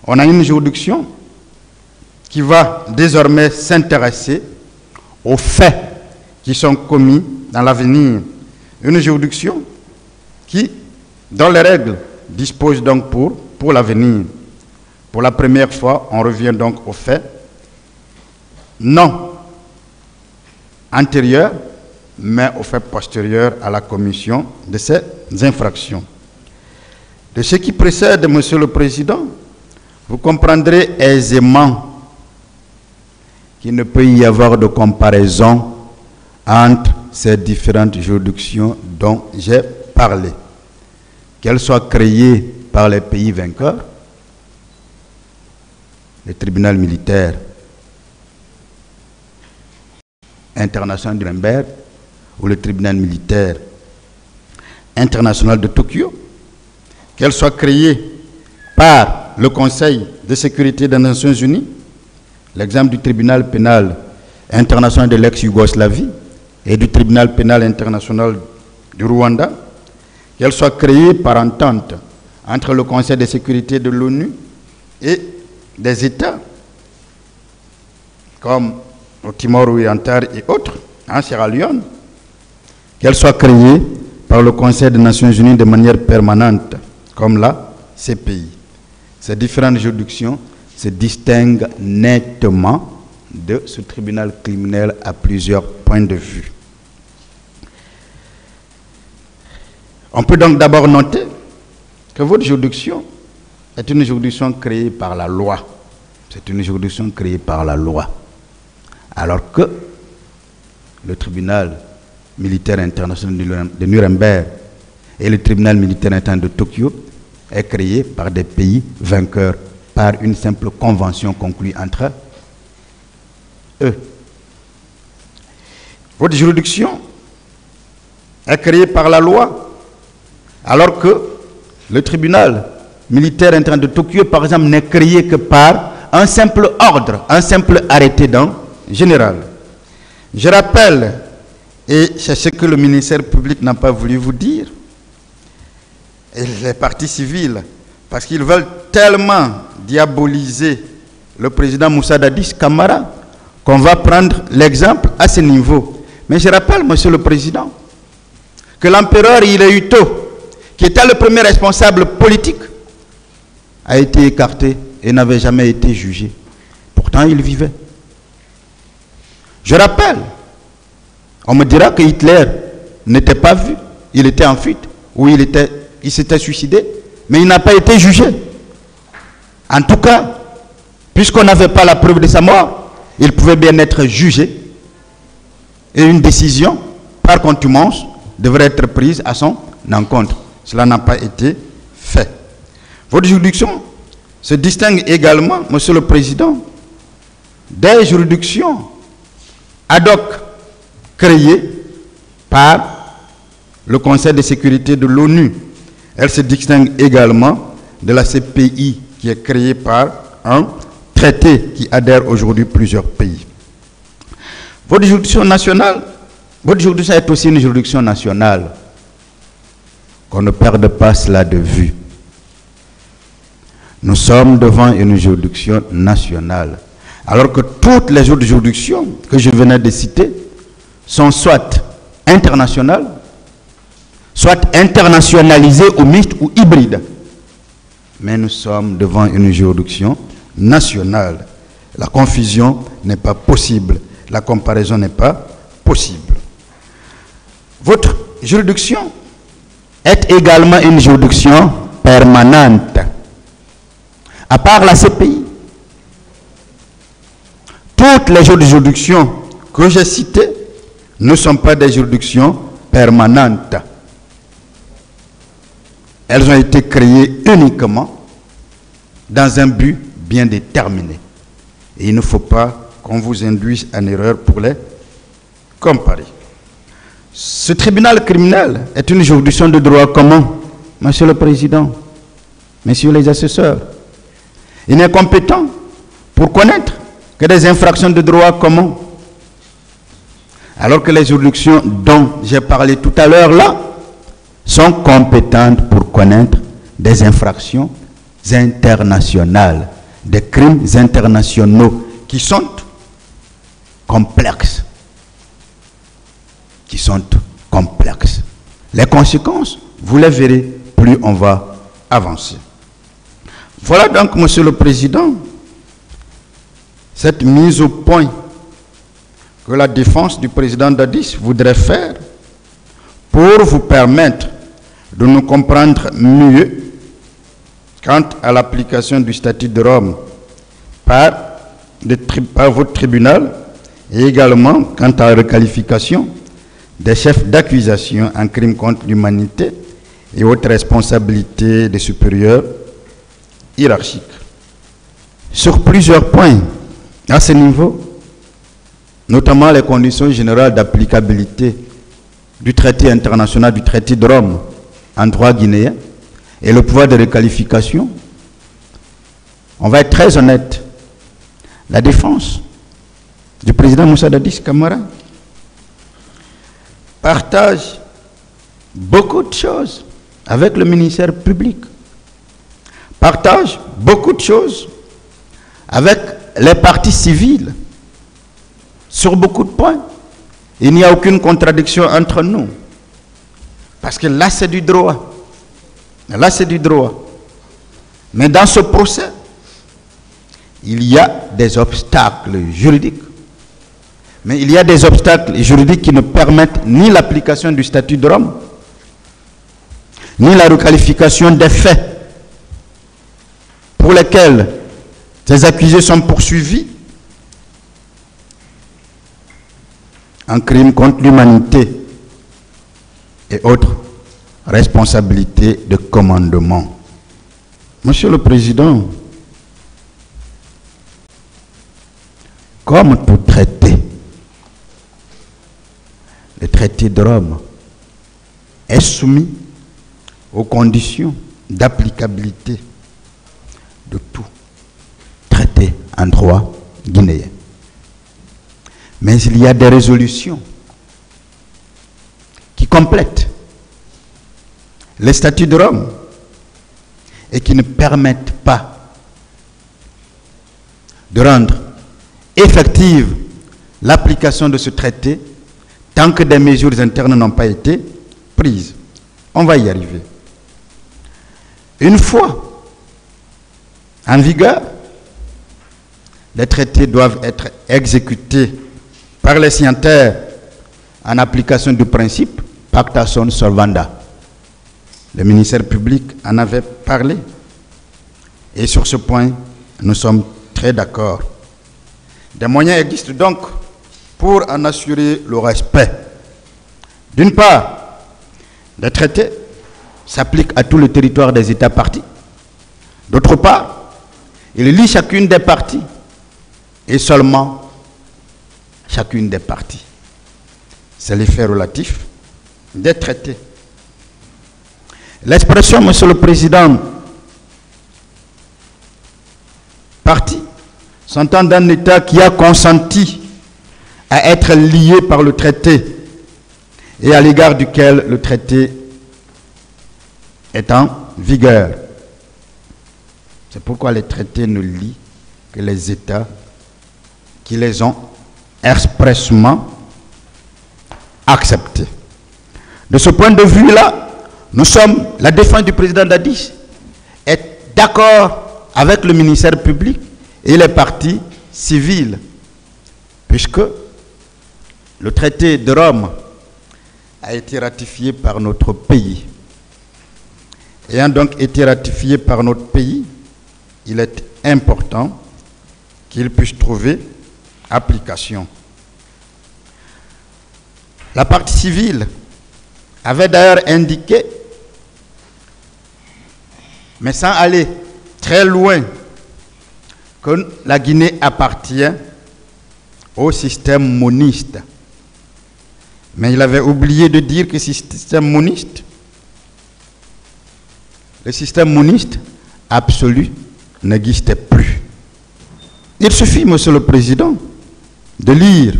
on a une juridiction qui va désormais s'intéresser aux faits qui sont commis dans l'avenir. Une juridiction qui, dans les règles, dispose donc pour l'avenir. Pour la première fois, on revient donc aux faits non antérieurs, mais aux faits postérieurs à la commission de ces infractions. De ce qui précède, Monsieur le Président, vous comprendrez aisément qu'il ne peut y avoir de comparaison entre ces différentes juridictions dont j'ai parlé, qu'elles soient créées par les pays vainqueurs, le tribunal militaire international de Nuremberg ou le tribunal militaire international de Tokyo, qu'elles soient créées par le Conseil de sécurité des Nations Unies, l'exemple du tribunal pénal international de l'ex-Yougoslavie et du tribunal pénal international du Rwanda, qu'elles soient créées par entente entre le Conseil de sécurité de l'ONU et des États, comme au Timor oriental et autres, en Sierra Leone, qu'elles soient créées par le Conseil des Nations Unies de manière permanente, comme la CPI. Ces différentes juridictions se distinguent nettement de ce tribunal criminel à plusieurs points de vue. On peut donc d'abord noter que votre juridiction est une juridiction créée par la loi. C'est une juridiction créée par la loi. Alors que le tribunal militaire international de Nuremberg et le tribunal militaire international de Tokyo est créé par des pays vainqueurs, par une simple convention conclue entre eux. Votre juridiction est créée par la loi, alors que le tribunal militaire international de Tokyo, par exemple, n'est créé que par un simple ordre, un simple arrêté d'un général. Je rappelle, et c'est ce que le ministère public n'a pas voulu vous dire, et les partis civils, parce qu'ils veulent tellement diaboliser le président Moussa Dadis Camara, qu'on va prendre l'exemple à ce niveau. Mais je rappelle, Monsieur le Président, que l'empereur Hirohito, qui était le premier responsable politique, a été écarté et n'avait jamais été jugé. Pourtant, il vivait. Je rappelle, on me dira que Hitler n'était pas vu, il était en fuite, ou il s'était suicidé, mais il n'a pas été jugé. En tout cas, puisqu'on n'avait pas la preuve de sa mort, il pouvait bien être jugé et une décision par contumace devrait être prise à son encontre. Cela n'a pas été fait. Votre juridiction se distingue également, Monsieur le Président, des juridictions ad hoc créées par le Conseil de sécurité de l'ONU. Elle se distingue également de la CPI qui est créée par un traité qui adhère aujourd'hui plusieurs pays. Votre juridiction nationale, votre juridiction est aussi une juridiction nationale. Qu'on ne perde pas cela de vue. Nous sommes devant une juridiction nationale. Alors que toutes les autres juridictions que je venais de citer sont soit internationales, soit internationalisées ou mixtes ou hybrides. Mais nous sommes devant une juridiction nationale. La confusion n'est pas possible. La comparaison n'est pas possible. Votre juridiction est également une juridiction permanente. À part la CPI, toutes les juridictions que j'ai citées ne sont pas des juridictions permanentes. Elles ont été créées uniquement dans un but bien déterminé. Et il ne faut pas qu'on vous induise en erreur pour les comparer. Ce tribunal criminel est une juridiction de droit commun, Monsieur le Président, Messieurs les assesseurs. Il n'est compétent pour connaître que des infractions de droit commun. Alors que les juridictions dont j'ai parlé tout à l'heure là sont compétentes pour connaître des infractions internationales, des crimes internationaux qui sont complexes. Les conséquences, vous les verrez, plus on va avancer. Voilà donc, Monsieur le Président, cette mise au point que la défense du président Dadis voudrait faire pour vous permettre de nous comprendre mieux quant à l'application du statut de Rome par votre tribunal et également quant à la requalification des chefs d'accusation en crime contre l'humanité et autres responsabilités des supérieurs hiérarchiques. Sur plusieurs points à ce niveau, notamment les conditions générales d'applicabilité du traité international du traité de Rome en droit guinéen et le pouvoir de requalification, on va être très honnête. La défense du président Moussa Dadis Camara partage beaucoup de choses avec le ministère public, partage beaucoup de choses avec les partis civils sur beaucoup de points. Il n'y a aucune contradiction entre nous. Parce que là, c'est du droit. Là, c'est du droit. Mais dans ce procès, il y a des obstacles juridiques. Mais il y a des obstacles juridiques qui ne permettent ni l'application du statut de Rome, ni la requalification des faits pour lesquels ces accusés sont poursuivis en crime contre l'humanité et autres responsabilités de commandement. Monsieur le Président, comme tout traité, le traité de Rome est soumis aux conditions d'applicabilité de tout traité en droit guinéen. Mais il y a des résolutions qui complètent les statuts de Rome et qui ne permettent pas de rendre effective l'application de ce traité tant que des mesures internes n'ont pas été prises. On va y arriver. Une fois en vigueur, les traités doivent être exécutés par les signataires en application du principe pacta sunt servanda. Le ministère public en avait parlé. Et sur ce point, nous sommes très d'accord. Des moyens existent donc pour en assurer le respect. D'une part, les traités s'appliquent à tout le territoire des États partis. D'autre part, il lie chacune des parties et seulement chacune des parties. C'est l'effet relatif des traités. L'expression, Monsieur le Président, partie s'entend d'un État qui a consenti à être lié par le traité et à l'égard duquel le traité est en vigueur. C'est pourquoi les traités ne lient que les États qui les ont expressément acceptés. De ce point de vue-là, la défense du président Dadis est d'accord avec le ministère public et les partis civils, puisque le traité de Rome a été ratifié par notre pays. Ayant donc été ratifié par notre pays, il est important qu'il puisse trouver application. La partie civile avait d'ailleurs indiqué, mais sans aller très loin, que la Guinée appartient au système moniste. Mais il avait oublié de dire que ce système moniste, le système moniste absolu, n'existait plus. Il suffit, Monsieur le Président, de lire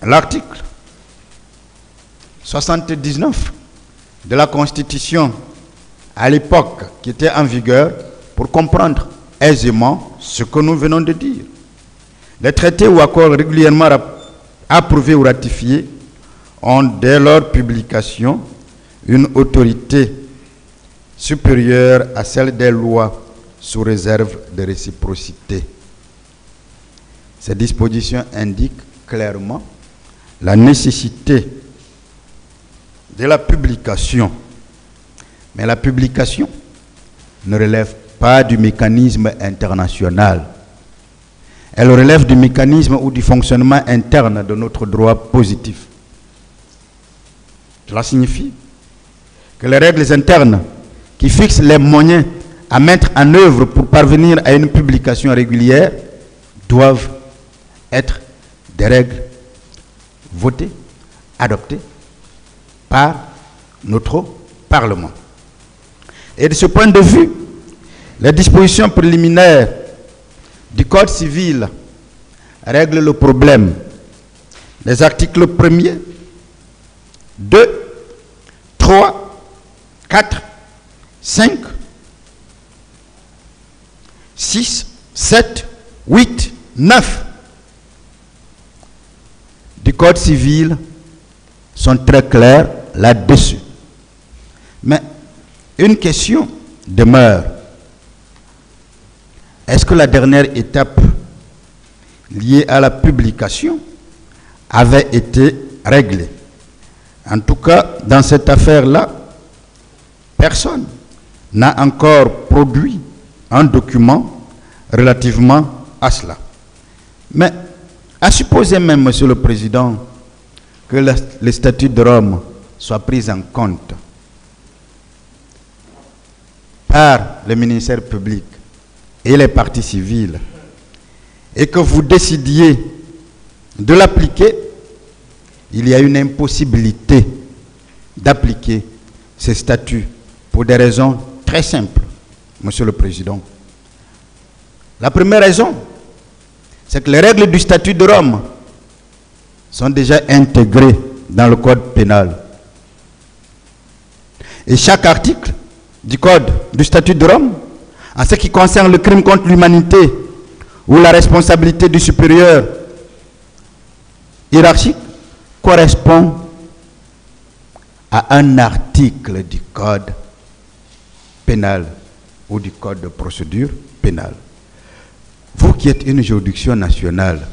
l'article 79 de la Constitution à l'époque qui était en vigueur pour comprendre aisément ce que nous venons de dire. Les traités ou accords régulièrement approuvés ou ratifiés ont dès leur publication une autorité supérieure à celle des lois sous réserve de réciprocité. Ces dispositions indiquent clairement la nécessité de la publication. Mais la publication ne relève pas du mécanisme international. Elle relève du mécanisme ou du fonctionnement interne de notre droit positif. Cela signifie que les règles internes qui fixent les moyens à mettre en œuvre pour parvenir à une publication régulière doivent être des règles votées, adoptées par notre Parlement. Et de ce point de vue, les dispositions préliminaires du Code civil règlent le problème. Les articles 1er, 2, 3, 4, 5, 6, 7, 8, 9 du Code civil sont très clairs là-dessus. Mais une question demeure. Est-ce que la dernière étape liée à la publication avait été réglée? En tout cas, dans cette affaire-là, personne n'a encore produit un document relativement à cela. Mais à supposer même, Monsieur le Président, que le statut de Rome soit pris en compte par le ministère public et les partis civils, et que vous décidiez de l'appliquer, il y a une impossibilité d'appliquer ces statuts pour des raisons très simples, Monsieur le Président. La première raison, c'est que les règles du statut de Rome sont déjà intégrées dans le Code pénal. Et chaque article du Code du statut de Rome, en ce qui concerne le crime contre l'humanité ou la responsabilité du supérieur hiérarchique, correspond à un article du Code pénal ou du Code de procédure pénale. Vous qui êtes une juridiction nationale,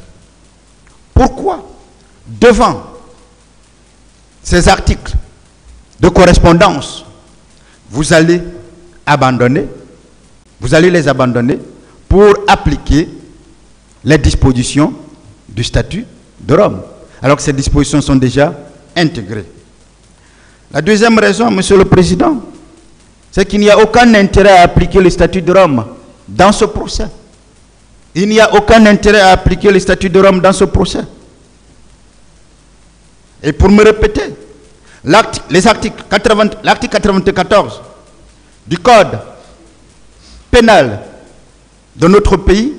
pourquoi, devant ces articles de correspondance, vous allez les abandonner pour appliquer les dispositions du statut de Rome, alors que ces dispositions sont déjà intégrées? La deuxième raison, Monsieur le Président, c'est qu'il n'y a aucun intérêt à appliquer le statut de Rome dans ce procès. Il n'y a aucun intérêt à appliquer le statut de Rome dans ce procès. Et pour me répéter, l'article 94 du Code pénal de notre pays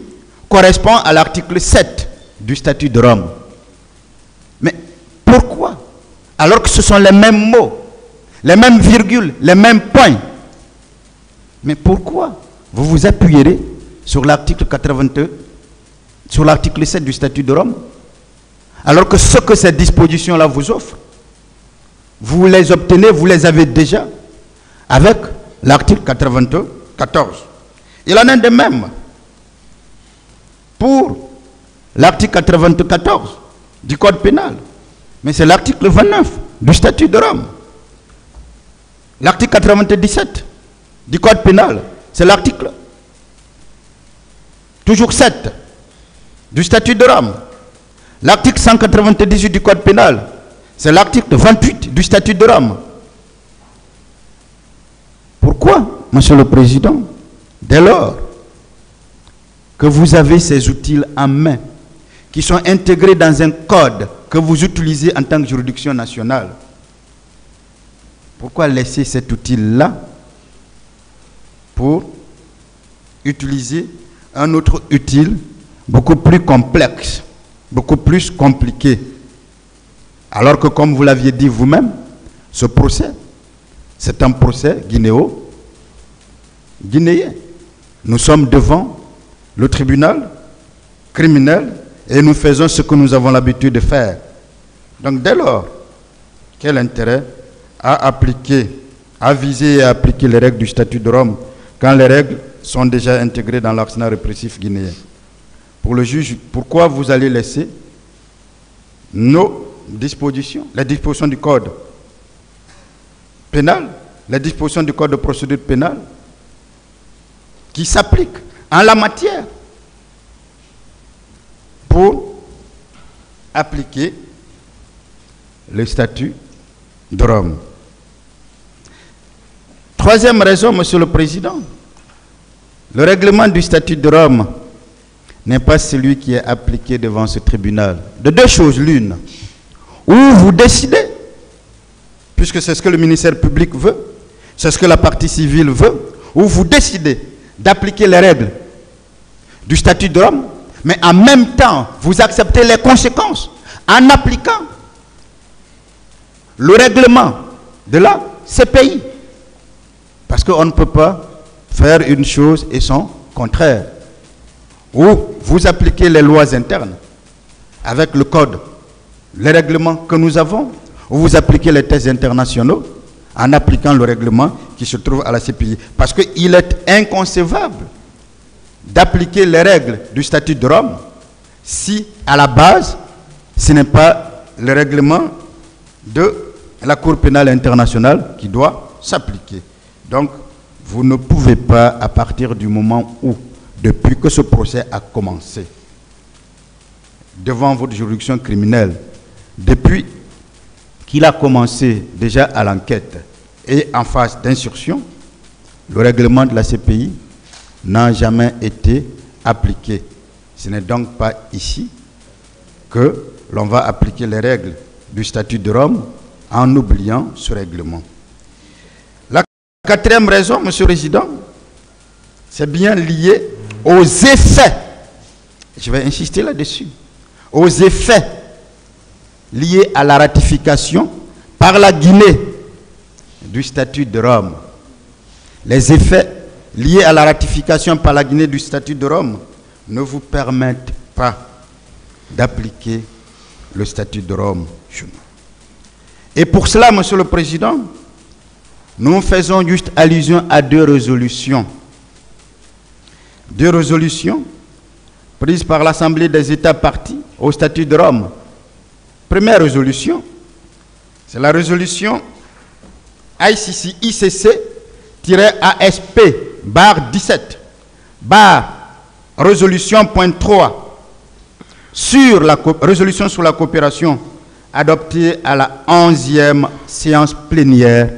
correspond à l'article 7 du statut de Rome. Mais pourquoi, alors que ce sont les mêmes mots, les mêmes virgules, les mêmes points, mais pourquoi vous vous appuyerez sur l'article 82, sur l'article 7 du statut de Rome, alors que ce que cette disposition-là vous offre, vous les obtenez, vous les avez déjà avec l'article 94. Il en est de même pour l'article 94 du Code pénal. Mais c'est l'article 29 du statut de Rome. L'article 97 du Code pénal, c'est l'article toujours 7 du statut de Rome. L'article 198 du Code pénal, c'est l'article 28 du statut de Rome. Pourquoi, Monsieur le Président, dès lors que vous avez ces outils en main, qui sont intégrés dans un code que vous utilisez en tant que juridiction nationale, pourquoi laisser cet outil-là pour utiliser un autre outil beaucoup plus complexe, beaucoup plus compliqué? Alors que, comme vous l'aviez dit vous-même, ce procès, c'est un procès guinéen. Nous sommes devant le tribunal criminel et nous faisons ce que nous avons l'habitude de faire. Donc dès lors, quel intérêt à appliquer, à viser et à appliquer les règles du statut de Rome quand les règles sont déjà intégrées dans l'arsenal répressif guinéen? Pour le juge, pourquoi vous allez laisser nos dispositions, les dispositions du code pénal, les dispositions du code de procédure pénale qui s'appliquent en la matière pour appliquer le statut de Rome? Troisième raison, Monsieur le Président, le règlement du statut de Rome n'est pas celui qui est appliqué devant ce tribunal. De deux choses l'une, ou vous décidez, puisque c'est ce que le ministère public veut, c'est ce que la partie civile veut, ou vous décidez d'appliquer les règles du statut de Rome, mais en même temps, vous acceptez les conséquences en appliquant le règlement de la CPI. Parce qu'on ne peut pas faire une chose et son contraire. Ou vous appliquez les lois internes avec le code, les règlements que nous avons, ou vous appliquez les textes internationaux en appliquant le règlement qui se trouve à la CPI. Parce qu'il est inconcevable d'appliquer les règles du statut de Rome si, à la base, ce n'est pas le règlement de la Cour pénale internationale qui doit s'appliquer. Donc, vous ne pouvez pas, à partir du moment où, depuis que ce procès a commencé, devant votre juridiction criminelle, depuis qu'il a commencé déjà à l'enquête et en phase d'instruction, le règlement de la CPI n'a jamais été appliqué. Ce n'est donc pas ici que l'on va appliquer les règles du statut de Rome en oubliant ce règlement. La quatrième raison, Monsieur le Président, c'est bien lié aux effets, je vais insister là-dessus, aux effets liés à la ratification par la Guinée du statut de Rome. Les effets liés à la ratification par la Guinée du statut de Rome ne vous permettent pas d'appliquer le statut de Rome chez nous. Et pour cela, Monsieur le Président, nous faisons juste allusion à deux résolutions. Deux résolutions prises par l'Assemblée des États partis au statut de Rome. Première résolution, c'est la résolution ICC-ASP-17, résolution point 3, sur la résolution sur la coopération adoptée à la 11e séance plénière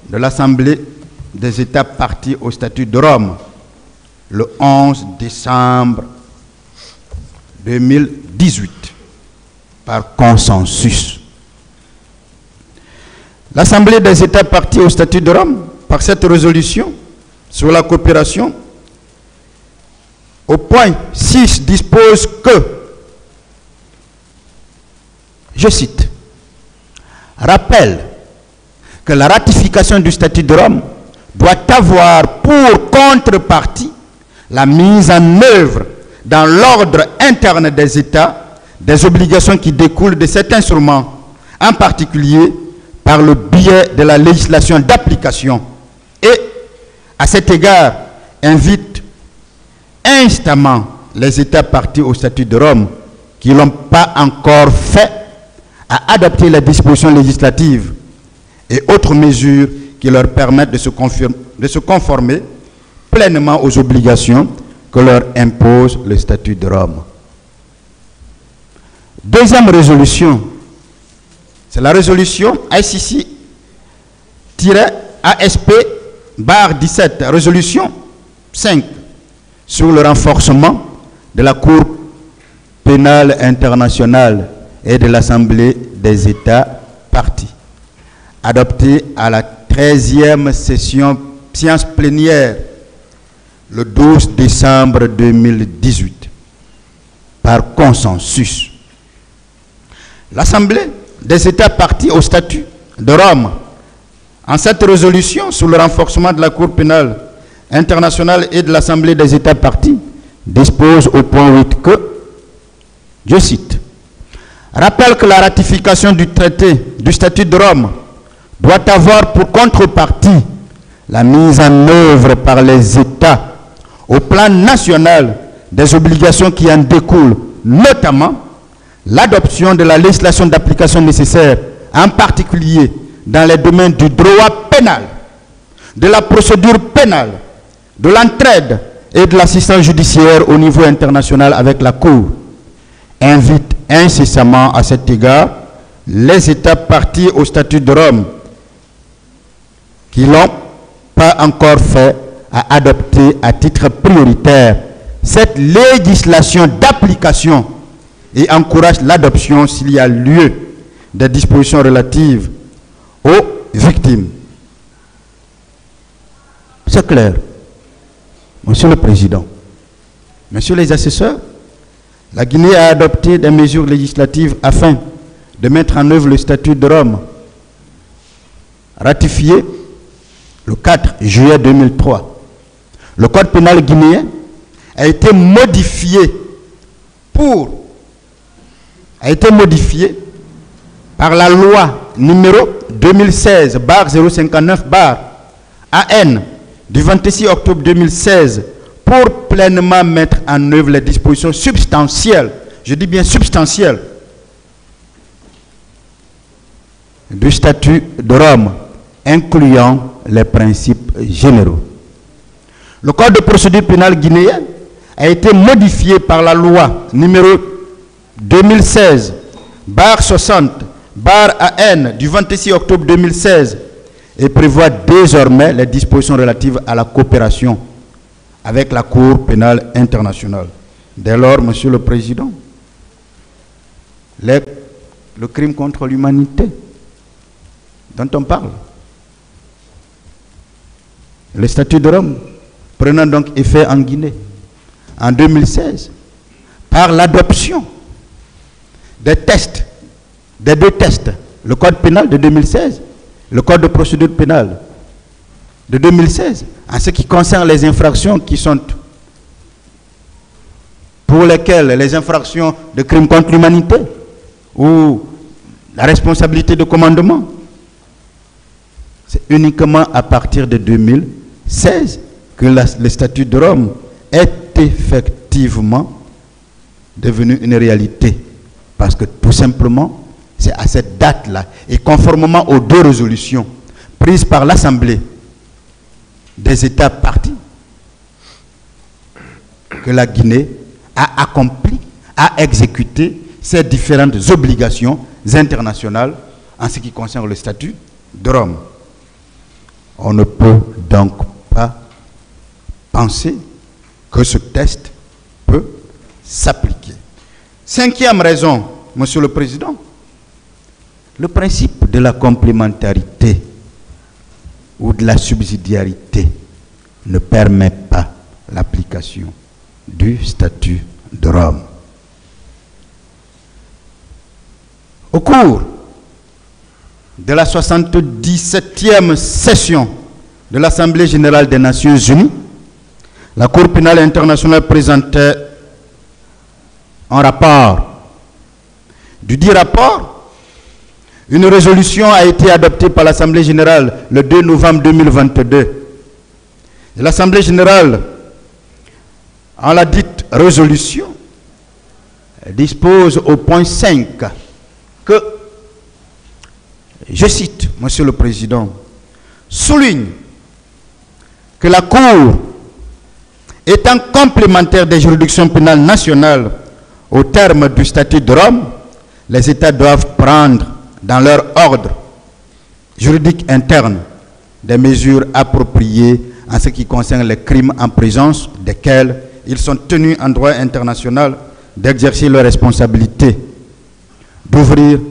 de l'Assemblée des États partis au statut de Rome, le 11 décembre 2018. par consensus. L'Assemblée des États partis au statut de Rome, par cette résolution sur la coopération, au point 6 dispose que, je cite, rappelle que la ratification du statut de Rome doit avoir pour contrepartie la mise en œuvre dans l'ordre interne des États des obligations qui découlent de cet instrument, en particulier par le biais de la législation d'application, et à cet égard invite instamment les États partis au statut de Rome qui ne l'ont pas encore fait à adopter les dispositions législatives et autres mesures qui leur permettent de se conformer pleinement aux obligations que leur impose le statut de Rome. Deuxième résolution, c'est la résolution ICC-ASP-17, résolution 5, sur le renforcement de la Cour pénale internationale et de l'Assemblée des États partis, adoptée à la 13e séance plénière le 12 décembre 2018, par consensus. L'Assemblée des États partis au statut de Rome, en cette résolution sur le renforcement de la Cour pénale internationale et de l'Assemblée des États partis, dispose au point 8 que, je cite, rappelle que la ratification du traité du statut de Rome doit avoir pour contrepartie la mise en œuvre par les États au plan national des obligations qui en découlent, notamment l'adoption de la législation d'application nécessaire, en particulier dans les domaines du droit pénal, de la procédure pénale, de l'entraide et de l'assistance judiciaire au niveau international avec la Cour. Invite incessamment à cet égard les États partis au statut de Rome qui ne l'ont pas encore fait à adopter à titre prioritaire cette législation d'application et encourage l'adoption, s'il y a lieu, des dispositions relatives aux victimes. C'est clair. Monsieur le Président, Messieurs les assesseurs, la Guinée a adopté des mesures législatives afin de mettre en œuvre le statut de Rome, ratifié le 4 juillet 2003. Le code pénal guinéen a été modifié par la loi numéro 2016/059/AN du 26 octobre 2016 pour pleinement mettre en œuvre les dispositions substantielles, je dis bien substantielles, du statut de Rome, incluant les principes généraux. Le code de procédure pénale guinéen a été modifié par la loi numéro 2016/60/AN du 26 octobre 2016 et prévoit désormais les dispositions relatives à la coopération avec la Cour pénale internationale. Dès lors, Monsieur le Président, le crime contre l'humanité dont on parle, le statut de Rome prenant donc effet en Guinée en 2016 par l'adoption des tests, des deux tests, le code pénal de 2016, le code de procédure pénale de 2016, en ce qui concerne les infractions qui sont pour lesquelles les infractions de crimes contre l'humanité ou la responsabilité de commandement, c'est uniquement à partir de 2016 que le statut de Rome est effectivement devenu une réalité. Parce que tout simplement, c'est à cette date-là, et conformément aux deux résolutions prises par l'Assemblée des États partis, que la Guinée a accompli, a exécuté ces différentes obligations internationales en ce qui concerne le statut de Rome. On ne peut donc pas penser que ce test peut s'appliquer. Cinquième raison Monsieur le Président, le principe de la complémentarité ou de la subsidiarité ne permet pas l'application du statut de Rome. Au cours de la 77e session de l'Assemblée générale des Nations unies, la Cour pénale internationale présentait un rapport. Du dit rapport, une résolution a été adoptée par l'Assemblée générale le 2 novembre 2022. L'Assemblée générale, en la dite résolution, dispose au point 5 que, je cite, Monsieur le Président, souligne que la Cour, étant complémentaire des juridictions pénales nationales au terme du statut de Rome, les États doivent prendre dans leur ordre juridique interne des mesures appropriées en ce qui concerne les crimes en présence desquels ils sont tenus en droit international d'exercer leurs responsabilités, d'ouvrir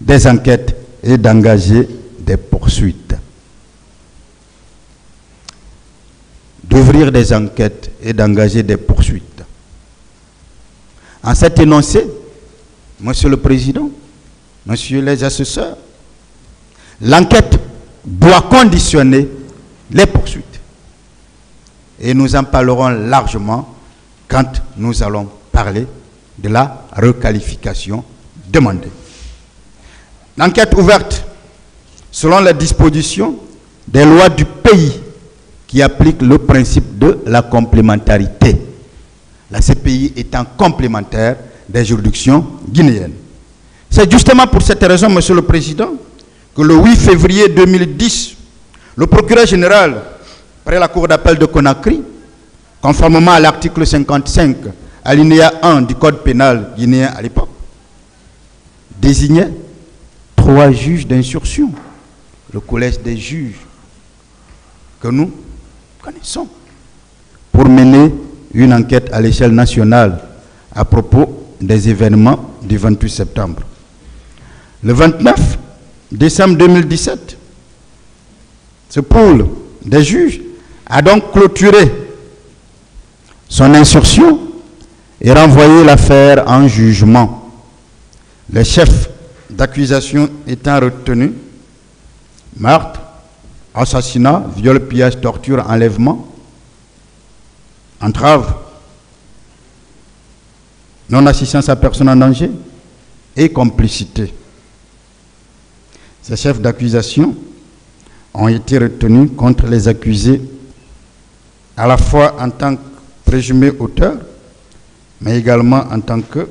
des enquêtes et d'engager des poursuites. D'ouvrir des enquêtes et d'engager des poursuites. En cet énoncé, Monsieur le Président, Messieurs les assesseurs, l'enquête doit conditionner les poursuites. Et nous en parlerons largement quand nous allons parler de la requalification demandée. L'enquête ouverte selon les dispositions des lois du pays qui appliquent le principe de la complémentarité. La CPI étant complémentaire des juridictions guinéennes. C'est justement pour cette raison, Monsieur le Président, que le 8 février 2010, le procureur général, près la Cour d'appel de Conakry, conformément à l'article 55, alinéa 1 du Code pénal guinéen à l'époque, désignait 3 juges d'instruction, le collège des juges que nous connaissons, pour mener une enquête à l'échelle nationale à propos des événements du 28 septembre. Le 29 décembre 2017, ce pool des juges a donc clôturé son instruction et renvoyé l'affaire en jugement. Les chefs d'accusation étant retenus: meurtre, assassinat, viol, pillage, torture, enlèvement, entrave, non-assistance à personne en danger et complicité. Ces chefs d'accusation ont été retenus contre les accusés à la fois en tant que présumés auteurs, mais également en tant que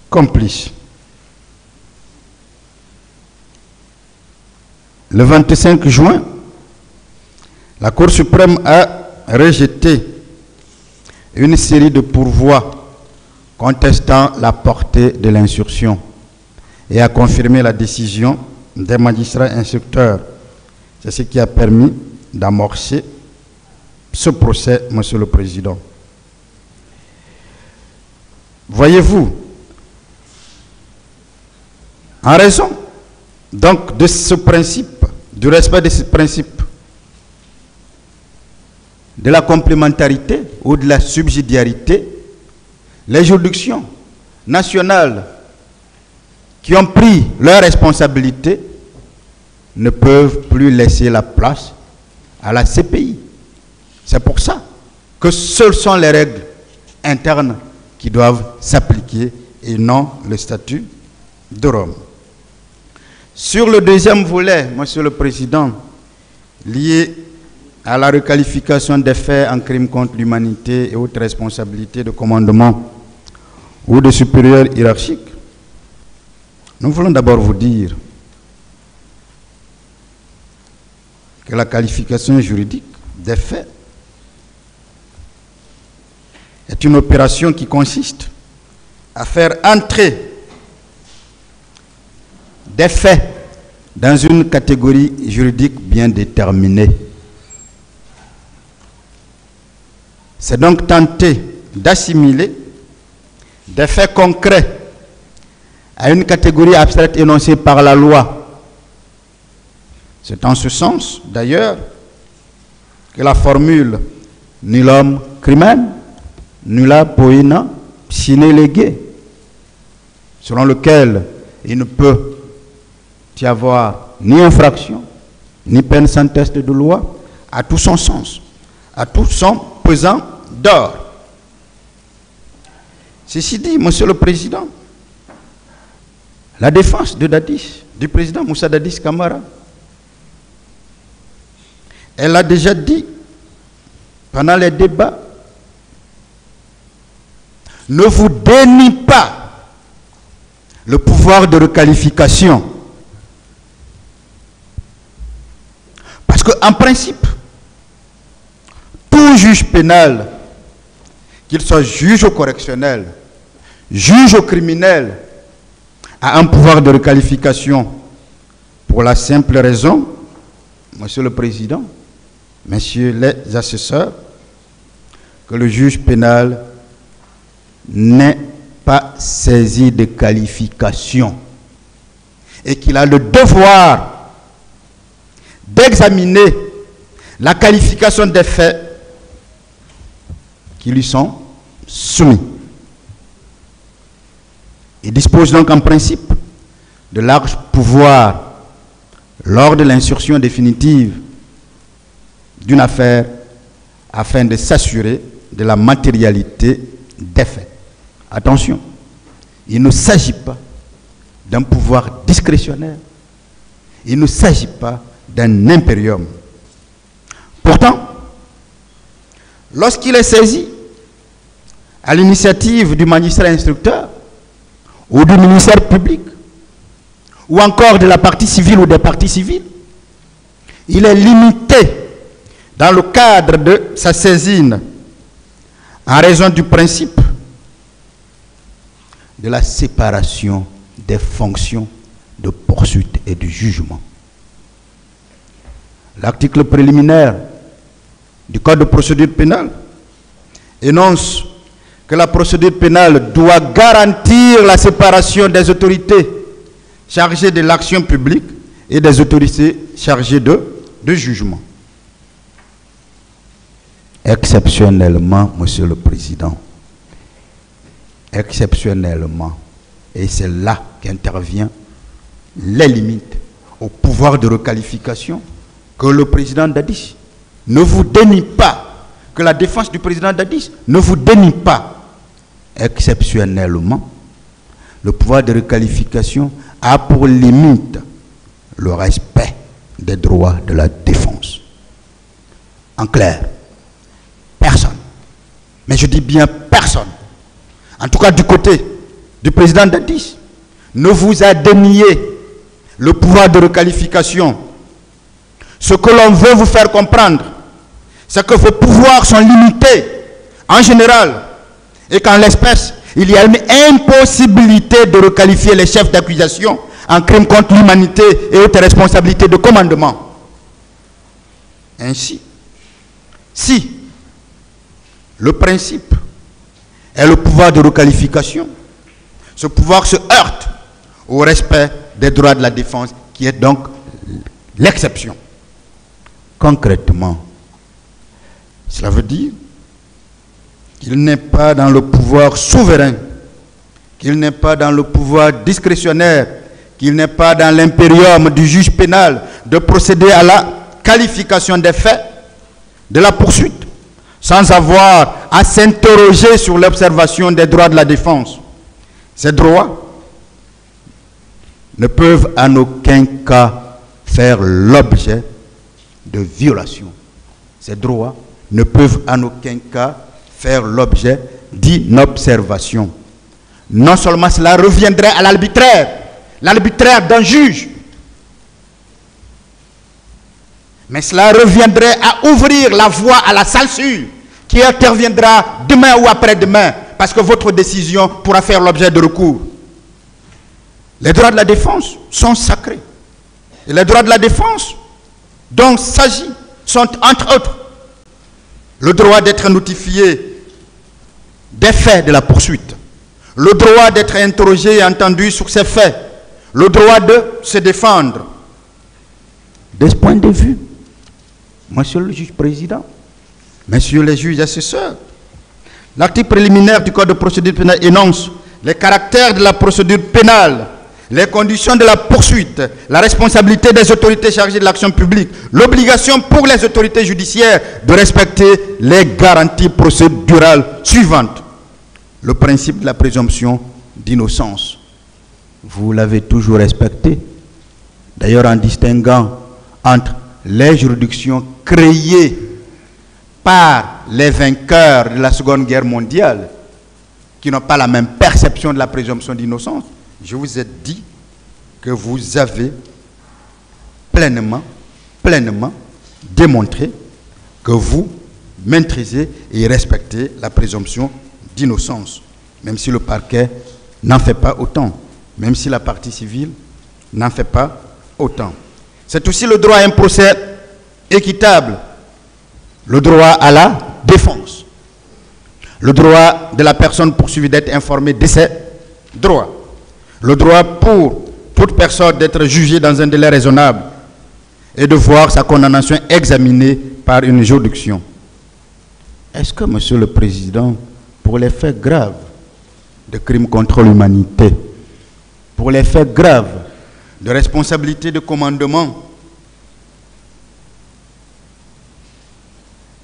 complices. Le 25 juin, la Cour suprême a rejeté une série de pourvois contestant la portée de l'instruction et a confirmé la décision des magistrats instructeurs. C'est ce qui a permis d'amorcer ce procès, Monsieur le Président. Voyez-vous, en raison donc de ce principe, du respect de ce principe, de la complémentarité ou de la subsidiarité, les juridictions nationales qui ont pris leurs responsabilités ne peuvent plus laisser la place à la CPI. C'est pour ça que seules sont les règles internes qui doivent s'appliquer et non le statut de Rome. Sur le deuxième volet, Monsieur le Président, lié à la requalification des faits en crimes contre l'humanité et autres responsabilités de commandement ou de supérieurs hiérarchiques, nous voulons d'abord vous dire que la qualification juridique des faits est une opération qui consiste à faire entrer des faits dans une catégorie juridique bien déterminée. C'est donc tenter d'assimiler des faits concrets à une catégorie abstraite énoncée par la loi. C'est en ce sens, d'ailleurs, que la formule « nullum crimen, nulla poena sine lege », selon lequel il ne peut y avoir ni infraction, ni peine sans test de loi, a tout son sens, a tout son pesant d'or. Ceci dit, Monsieur le Président, la défense de Dadis, du président Moussa Dadis Camara, elle a déjà dit pendant les débats, ne vous dénie pas le pouvoir de requalification. Parce qu'en principe, tout juge pénal, qu'il soit juge au correctionnel, juge au criminel, a un pouvoir de requalification pour la simple raison, Monsieur le Président, Messieurs les assesseurs, que le juge pénal n'est pas saisi de qualification et qu'il a le devoir d'examiner la qualification des faits qui lui sont soumis. Il dispose donc en principe de larges pouvoirs lors de l'instruction définitive d'une affaire afin de s'assurer de la matérialité des faits. Attention, il ne s'agit pas d'un pouvoir discrétionnaire, il ne s'agit pas d'un impérium. Pourtant, lorsqu'il est saisi à l'initiative du magistrat instructeur ou du ministère public ou encore de la partie civile ou des parties civiles, il est limité dans le cadre de sa saisine en raison du principe de la séparation des fonctions de poursuite et de jugement. L'article préliminaire du Code de procédure pénale énonce que la procédure pénale doit garantir la séparation des autorités chargées de l'action publique et des autorités chargées de jugement. Exceptionnellement, Monsieur le Président, exceptionnellement, et c'est là qu'interviennent les limites au pouvoir de requalification que le président Dadis ne vous dénie pas, que la défense du président Dadis ne vous dénie pas. Exceptionnellement, le pouvoir de requalification a pour limite le respect des droits de la défense. En clair, personne, mais je dis bien personne, en tout cas du côté du président Dadis, ne vous a dénié le pouvoir de requalification. Ce que l'on veut vous faire comprendre, c'est que vos pouvoirs sont limités en général et qu'en l'espèce, il y a une impossibilité de requalifier les chefs d'accusation en crime contre l'humanité et autres responsabilités de commandement. Ainsi, si le principe est le pouvoir de requalification, ce pouvoir se heurte au respect des droits de la défense, qui est donc l'exception. Concrètement, cela veut dire qu'il n'est pas dans le pouvoir souverain, qu'il n'est pas dans le pouvoir discrétionnaire, qu'il n'est pas dans l'impérium du juge pénal de procéder à la qualification des faits de la poursuite sans avoir à s'interroger sur l'observation des droits de la défense. Ces droits ne peuvent en aucun cas faire l'objet de violations. Ces droits ne peuvent en aucun cas faire l'objet d'inobservation. Non seulement cela reviendrait à l'arbitraire d'un juge, mais cela reviendrait à ouvrir la voie à la censure qui interviendra demain ou après-demain parce que votre décision pourra faire l'objet de recours. Les droits de la défense sont sacrés. Et les droits de la défense dont il s'agit sont entre autres le droit d'être notifié des faits de la poursuite, le droit d'être interrogé et entendu sur ses faits, le droit de se défendre. De ce point de vue, Monsieur le juge président, Messieurs les juges assesseurs, l'article préliminaire du Code de procédure pénale énonce les caractères de la procédure pénale, les conditions de la poursuite, la responsabilité des autorités chargées de l'action publique, l'obligation pour les autorités judiciaires de respecter les garanties procédurales suivantes. Le principe de la présomption d'innocence. Vous l'avez toujours respecté, d'ailleurs en distinguant entre les juridictions créées par les vainqueurs de la Seconde Guerre mondiale, qui n'ont pas la même perception de la présomption d'innocence. Je vous ai dit que vous avez pleinement démontré que vous maîtrisez et respectez la présomption d'innocence, même si le parquet n'en fait pas autant, même si la partie civile n'en fait pas autant. C'est aussi le droit à un procès équitable, le droit à la défense, le droit de la personne poursuivie d'être informée de ses droits, le droit pour toute personne d'être jugée dans un délai raisonnable et de voir sa condamnation examinée par une juridiction. Est-ce que, Monsieur le Président, pour les faits graves de crimes contre l'humanité, pour les faits graves de responsabilité de commandement,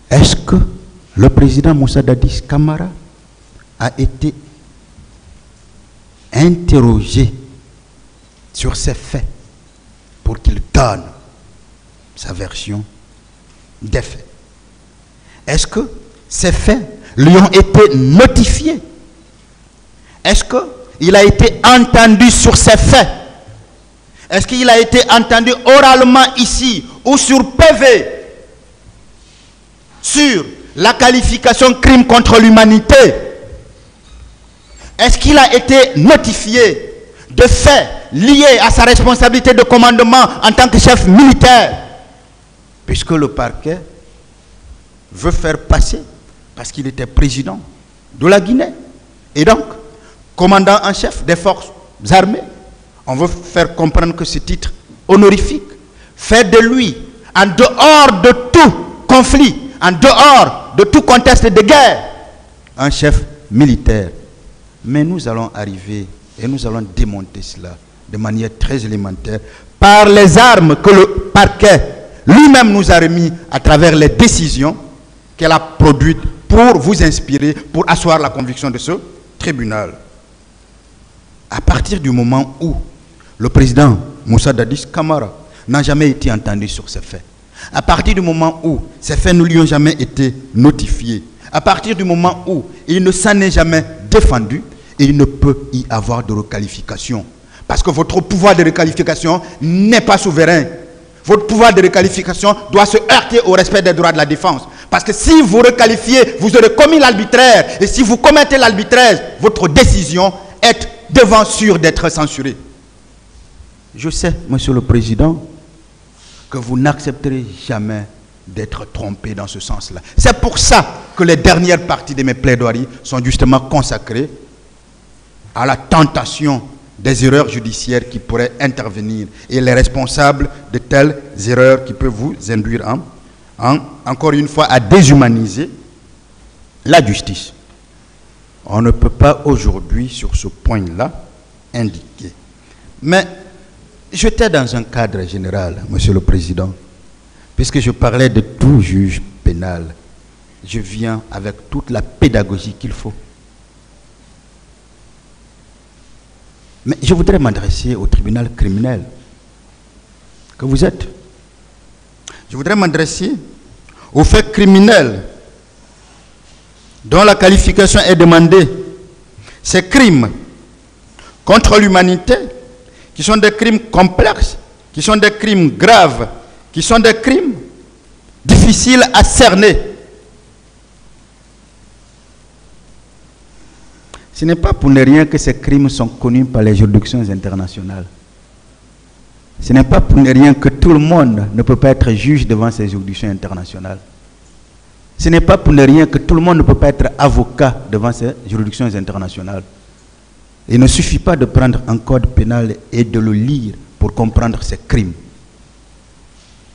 est-ce que le président Moussa Dadis Camara a été interrogé sur ces faits pour qu'il donne sa version des faits? Est-ce que ces faits lui ont été notifiés? Est-ce qu'il a été entendu sur ces faits? Est-ce qu'il a été entendu oralement ici ou sur PV sur la qualification crime contre l'humanité? Est-ce qu'il a été notifié de faits liés à sa responsabilité de commandement en tant que chef militaire? Puisque le parquet veut faire passer, parce qu'il était président de la Guinée, et donc commandant en chef des forces armées, on veut faire comprendre que ce titre honorifique fait de lui, en dehors de tout conflit, en dehors de tout contexte de guerre, un chef militaire. Mais nous allons arriver et nous allons démonter cela de manière très élémentaire par les armes que le parquet lui-même nous a remis à travers les décisions qu'elle a produites pour vous inspirer, pour asseoir la conviction de ce tribunal. À partir du moment où le président Moussa Dadis Camara n'a jamais été entendu sur ces faits, à partir du moment où ces faits ne lui ont jamais été notifiés, à partir du moment où il ne s'en est jamais défendu, il ne peut y avoir de requalification. Parce que votre pouvoir de requalification n'est pas souverain. Votre pouvoir de requalification doit se heurter au respect des droits de la défense. Parce que si vous requalifiez, vous aurez commis l'arbitraire. Et si vous commettez l'arbitraire, votre décision est devant sûre d'être censurée. Je sais, Monsieur le Président, que vous n'accepterez jamais d'être trompé dans ce sens-là. C'est pour ça que les dernières parties de mes plaidoiries sont justement consacrées à la tentation des erreurs judiciaires qui pourraient intervenir et les responsables de telles erreurs qui peuvent vous induire encore une fois à déshumaniser la justice. On ne peut pas aujourd'hui sur ce point-là indiquer. Mais j'étais dans un cadre général, Monsieur le Président, puisque je parlais de tout juge pénal. Je viens avec toute la pédagogie qu'il faut. Mais je voudrais m'adresser au tribunal criminel que vous êtes. Je voudrais m'adresser aux faits criminels dont la qualification est demandée. Ces crimes contre l'humanité, qui sont des crimes complexes, qui sont des crimes graves, qui sont des crimes difficiles à cerner. Ce n'est pas pour ne rien que ces crimes sont connus par les juridictions internationales. Ce n'est pas pour ne rien que tout le monde ne peut pas être juge devant ces juridictions internationales. Ce n'est pas pour ne rien que tout le monde ne peut pas être avocat devant ces juridictions internationales. Il ne suffit pas de prendre un code pénal et de le lire pour comprendre ces crimes.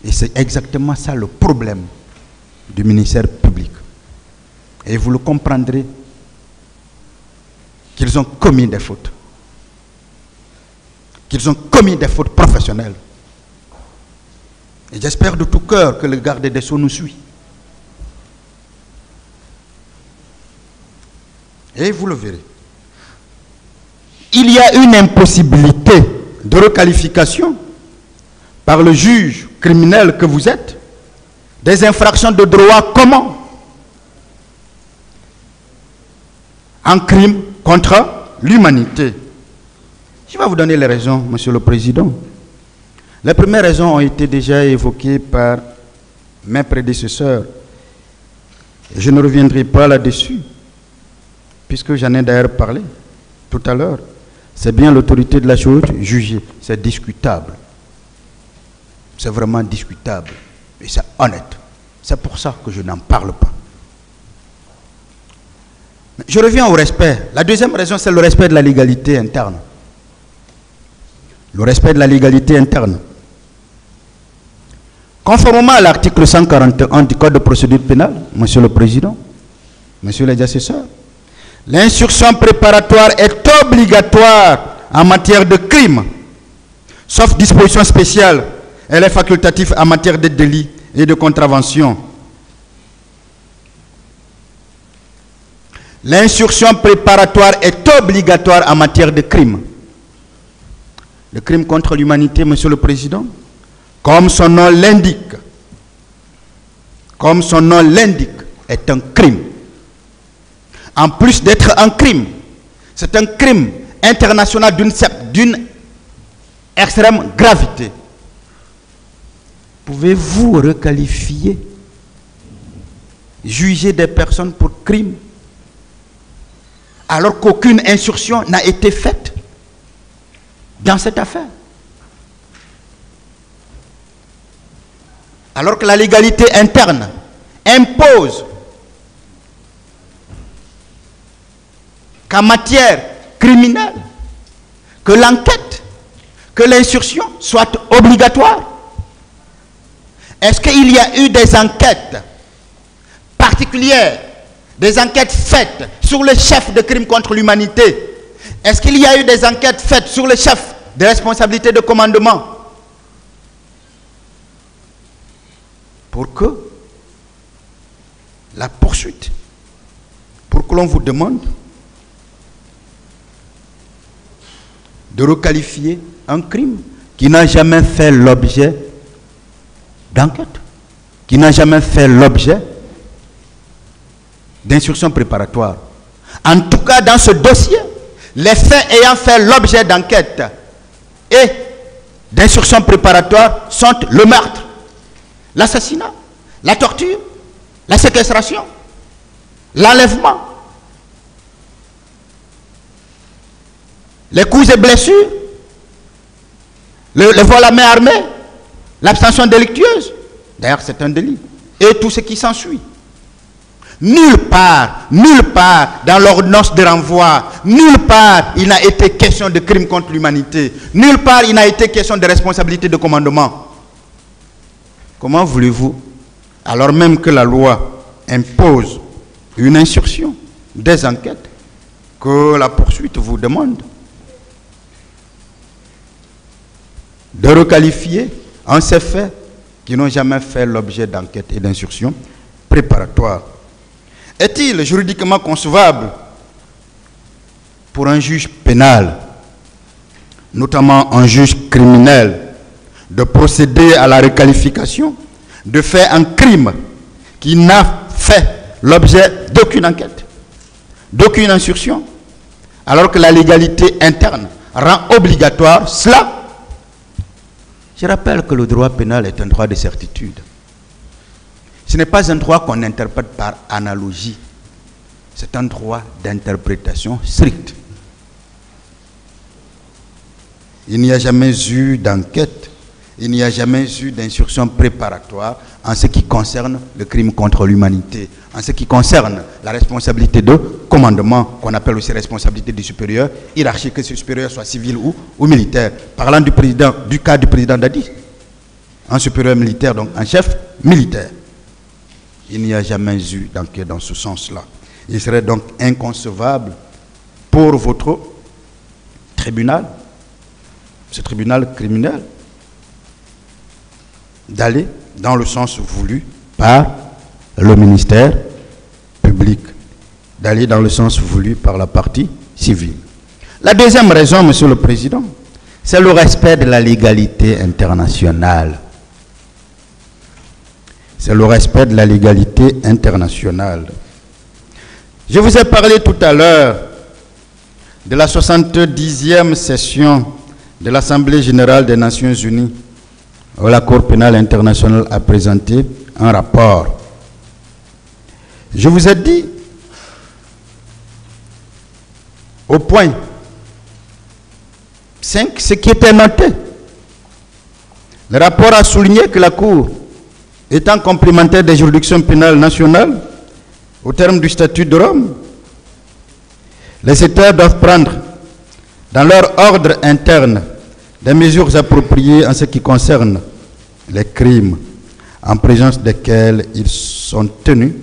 Et c'est exactement ça le problème du ministère public. Et vous le comprendrez qu'ils ont commis des fautes. Qu'ils ont commis des fautes professionnelles. Et j'espère de tout cœur que le garde des Sceaux nous suit. Et vous le verrez. Il y a une impossibilité de requalification par le juge criminel que vous êtes des infractions de droit commun en crime contre l'humanité. Je vais vous donner les raisons, Monsieur le Président. Les premières raisons ont été déjà évoquées par mes prédécesseurs. Je ne reviendrai pas là-dessus, puisque j'en ai d'ailleurs parlé tout à l'heure. C'est bien l'autorité de la chose jugée. C'est discutable. C'est vraiment discutable. Et c'est honnête. C'est pour ça que je n'en parle pas. Je reviens au respect. La deuxième raison, c'est le respect de la légalité interne. Le respect de la légalité interne. Conformément à l'article 141 du Code de procédure pénale, Monsieur le Président, Monsieur les assesseurs, l'instruction préparatoire est obligatoire en matière de crime, sauf disposition spéciale. Elle est facultative en matière de délit et de contravention. L'instruction préparatoire est obligatoire en matière de crime. Le crime contre l'humanité, Monsieur le Président, comme son nom l'indique, est un crime. En plus d'être un crime, c'est un crime international d'une extrême gravité. Pouvez-vous requalifier, juger des personnes pour crime, alors qu'aucune instruction n'a été faite dans cette affaire? Alors que la légalité interne impose qu'en matière criminelle, que l'enquête, que l'instruction soit obligatoire. Est-ce qu'il y a eu des enquêtes particulières, des enquêtes faites sur le chef de crime contre l'humanité? Est-ce qu'il y a eu des enquêtes faites sur le chef de responsabilité de commandement? Pour que la poursuite, pour que l'on vous demande de requalifier un crime qui n'a jamais fait l'objet d'enquête, qui n'a jamais fait l'objet d'instruction préparatoire. En tout cas, dans ce dossier, les faits ayant fait l'objet d'enquête et d'instruction préparatoire sont le meurtre, l'assassinat, la torture, la séquestration, l'enlèvement, les coups et blessures, le vol à main armée, l'abstention délictueuse, d'ailleurs c'est un délit, et tout ce qui s'ensuit. Nulle part dans l'ordonnance de renvoi, nulle part il n'a été question de crime contre l'humanité, nulle part il n'a été question de responsabilité de commandement. Comment voulez-vous, alors même que la loi impose une instruction, des enquêtes, que la poursuite vous demande de requalifier en ces faits qui n'ont jamais fait l'objet d'enquête et d'instruction préparatoire? Est-il juridiquement concevable pour un juge pénal, notamment un juge criminel, de procéder à la requalification de faire un crime qui n'a fait l'objet d'aucune enquête, d'aucune instruction, alors que la légalité interne rend obligatoire cela? Je rappelle que le droit pénal est un droit de certitude. Ce n'est pas un droit qu'on interprète par analogie. C'est un droit d'interprétation stricte. Il n'y a jamais eu d'enquête il n'y a jamais eu d'instruction préparatoire en ce qui concerne le crime contre l'humanité, en ce qui concerne la responsabilité de commandement, qu'on appelle aussi responsabilité du supérieur, hiérarchique, que ce supérieur soit civil ou militaire. Parlant du cas du président Dadi, un supérieur militaire, donc un chef militaire. Il n'y a jamais eu d'enquête dans ce sens-là. Il serait donc inconcevable pour votre tribunal, ce tribunal criminel, d'aller dans le sens voulu par le ministère public, d'aller dans le sens voulu par la partie civile. La deuxième raison, Monsieur le Président, c'est le respect de la légalité internationale. C'est le respect de la légalité internationale. Je vous ai parlé tout à l'heure de la 70e session de l'Assemblée générale des Nations unies, où la Cour pénale internationale a présenté un rapport. Je vous ai dit, au point 5, ce qui était noté. Le rapport a souligné que la Cour, étant complémentaire des juridictions pénales nationales, au terme du statut de Rome, les États doivent prendre dans leur ordre interne des mesures appropriées en ce qui concerne les crimes en présence desquels ils sont tenus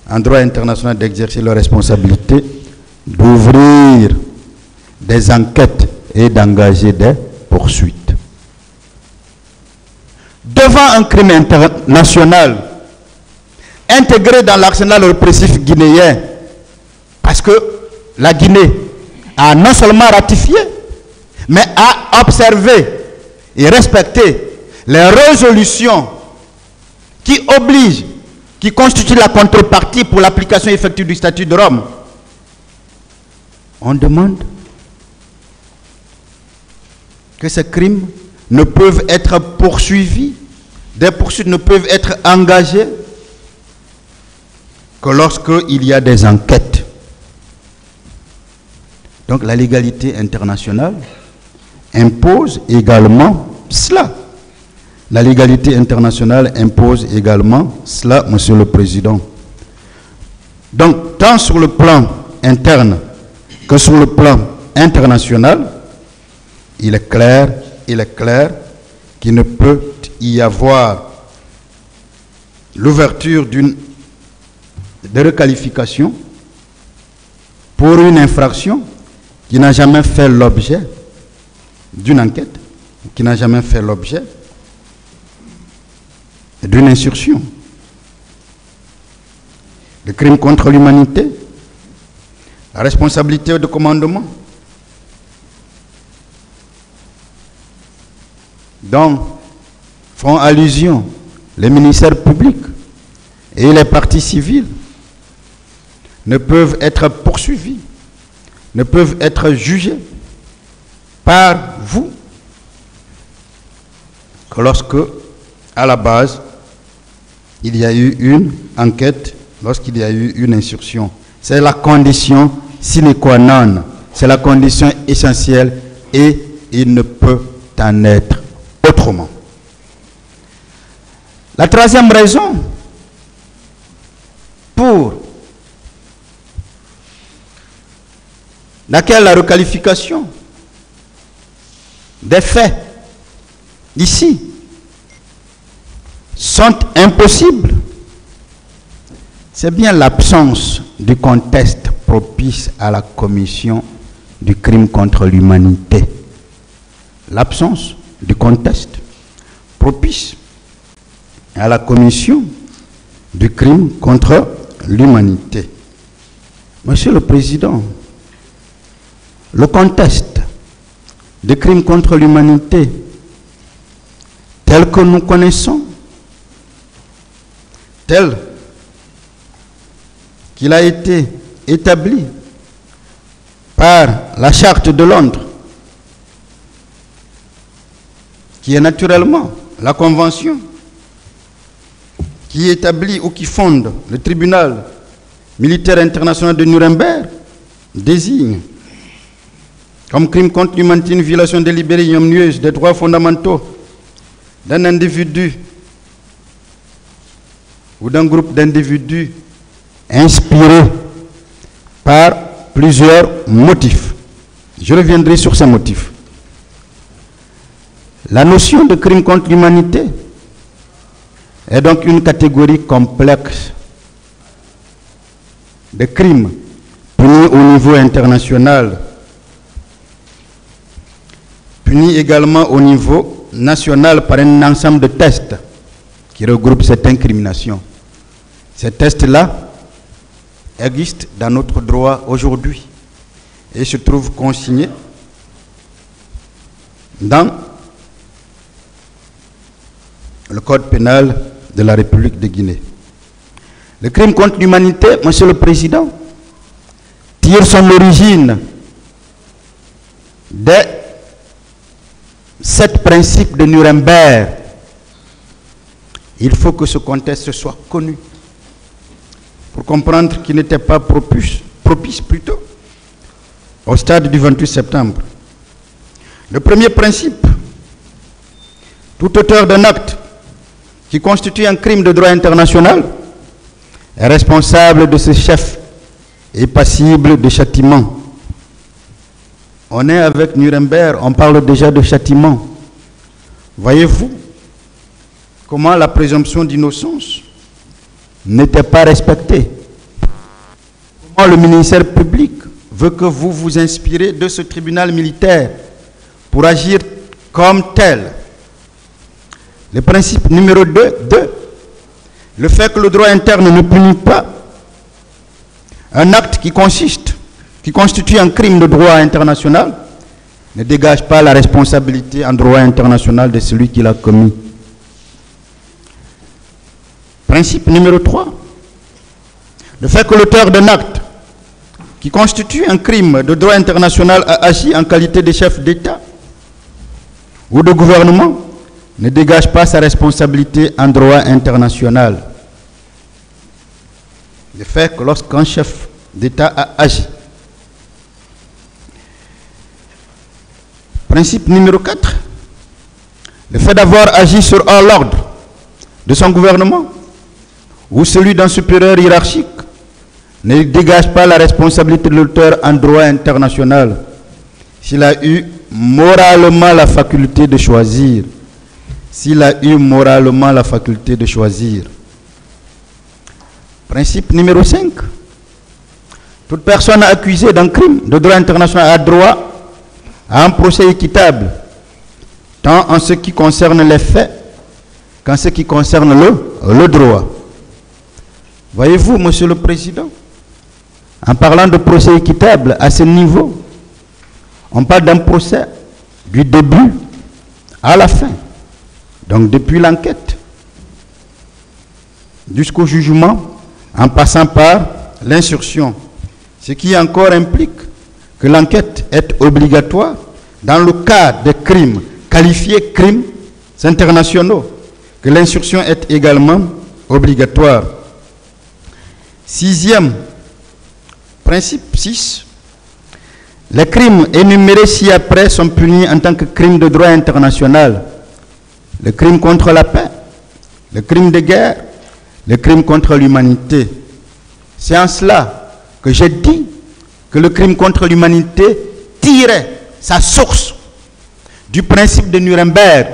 en droit international d'exercer leur responsabilité, d'ouvrir des enquêtes et d'engager des poursuites. Devant un crime international intégré dans l'arsenal répressif guinéen, parce que la Guinée a non seulement ratifié, mais a observé et respecté les résolutions qui obligent, qui constituent la contrepartie pour l'application effective du statut de Rome. On demande que ces crimes ne peuvent être poursuivis, des poursuites ne peuvent être engagées que lorsqu'il y a des enquêtes. Donc la légalité internationale impose également cela. La légalité internationale impose également cela, Monsieur le Président. Donc, tant sur le plan interne que sur le plan international, il est clair qu'il ne peut y avoir l'ouverture de requalification pour une infraction qui n'a jamais fait l'objet d'une enquête, qui n'a jamais fait l'objet d'une insurrection. Le crime contre l'humanité, la responsabilité de commandement, dont font allusion les ministères publics et les parties civiles, ne peuvent être poursuivis, ne peuvent être jugés par vous que lorsque, à la base, il y a eu une enquête, lorsqu'il y a eu une instruction. C'est la condition sine qua non, c'est la condition essentielle et il ne peut en être autrement. La troisième raison pour laquelle la requalification des faits ici sont impossibles, c'est bien l'absence du contexte propice à la commission du crime contre l'humanité. L'absence du contexte propice à la commission du crime contre l'humanité. Monsieur le Président, le contexte du crime contre l'humanité tel que nous connaissons, tel qu'il a été établi par la Charte de Londres, qui est naturellement la convention qui établit ou qui fonde le tribunal militaire international de Nuremberg, désigne comme crime contre l'humanité une violation délibérée et ignominieuse des droits fondamentaux d'un individu ou d'un groupe d'individus inspirés par plusieurs motifs. Je reviendrai sur ces motifs. La notion de crime contre l'humanité est donc une catégorie complexe de crimes punis au niveau international, punis également au niveau national par un ensemble de tests qui regroupent cette incrimination. Ces tests-là existent dans notre droit aujourd'hui et se trouvent consignés dans le Code pénal de la République de Guinée. Le crime contre l'humanité, Monsieur le Président, tire son origine des 7 principes de Nuremberg. Il faut que ce contexte soit connu pour comprendre qu'il n'était pas propice plutôt au stade du 28 septembre. Le premier principe, tout auteur d'un acte qui constitue un crime de droit international est responsable de ce chef et passible de châtiment. On est avec Nuremberg, on parle déjà de châtiment. Voyez-vous comment la présomption d'innocence n'était pas respectée? Comment le ministère public veut que vous vous inspirez de ce tribunal militaire pour agir comme tel? Le principe numéro 2, le fait que le droit interne ne punit pas un acte qui constitue un crime de droit international ne dégage pas la responsabilité en droit international de celui qui l'a commis. Principe numéro 3, le fait que l'auteur d'un acte qui constitue un crime de droit international a agi en qualité de chef d'État ou de gouvernement ne dégage pas sa responsabilité en droit international. Le fait que lorsqu'un chef d'État a agi. Principe numéro 4, le fait d'avoir agi sur l'ordre de son gouvernement ou celui d'un supérieur hiérarchique ne dégage pas la responsabilité de l'auteur en droit international s'il a eu moralement la faculté de choisir. S'il a eu moralement la faculté de choisir. Principe numéro 5. Toute personne accusée d'un crime de droit international a droit à un procès équitable, tant en ce qui concerne les faits qu'en ce qui concerne le droit. Voyez-vous, Monsieur le Président, en parlant de procès équitable à ce niveau, on parle d'un procès du début à la fin. Donc depuis l'enquête jusqu'au jugement, en passant par l'instruction. Ce qui encore implique que l'enquête est obligatoire dans le cas des crimes qualifiés crimes internationaux, que l'instruction est également obligatoire. 6e principe 6. Les crimes énumérés ci-après sont punis en tant que crimes de droit international. Le crime contre la paix, le crime de guerre, le crime contre l'humanité. C'est en cela que j'ai dit que le crime contre l'humanité tirait sa source du principe de Nuremberg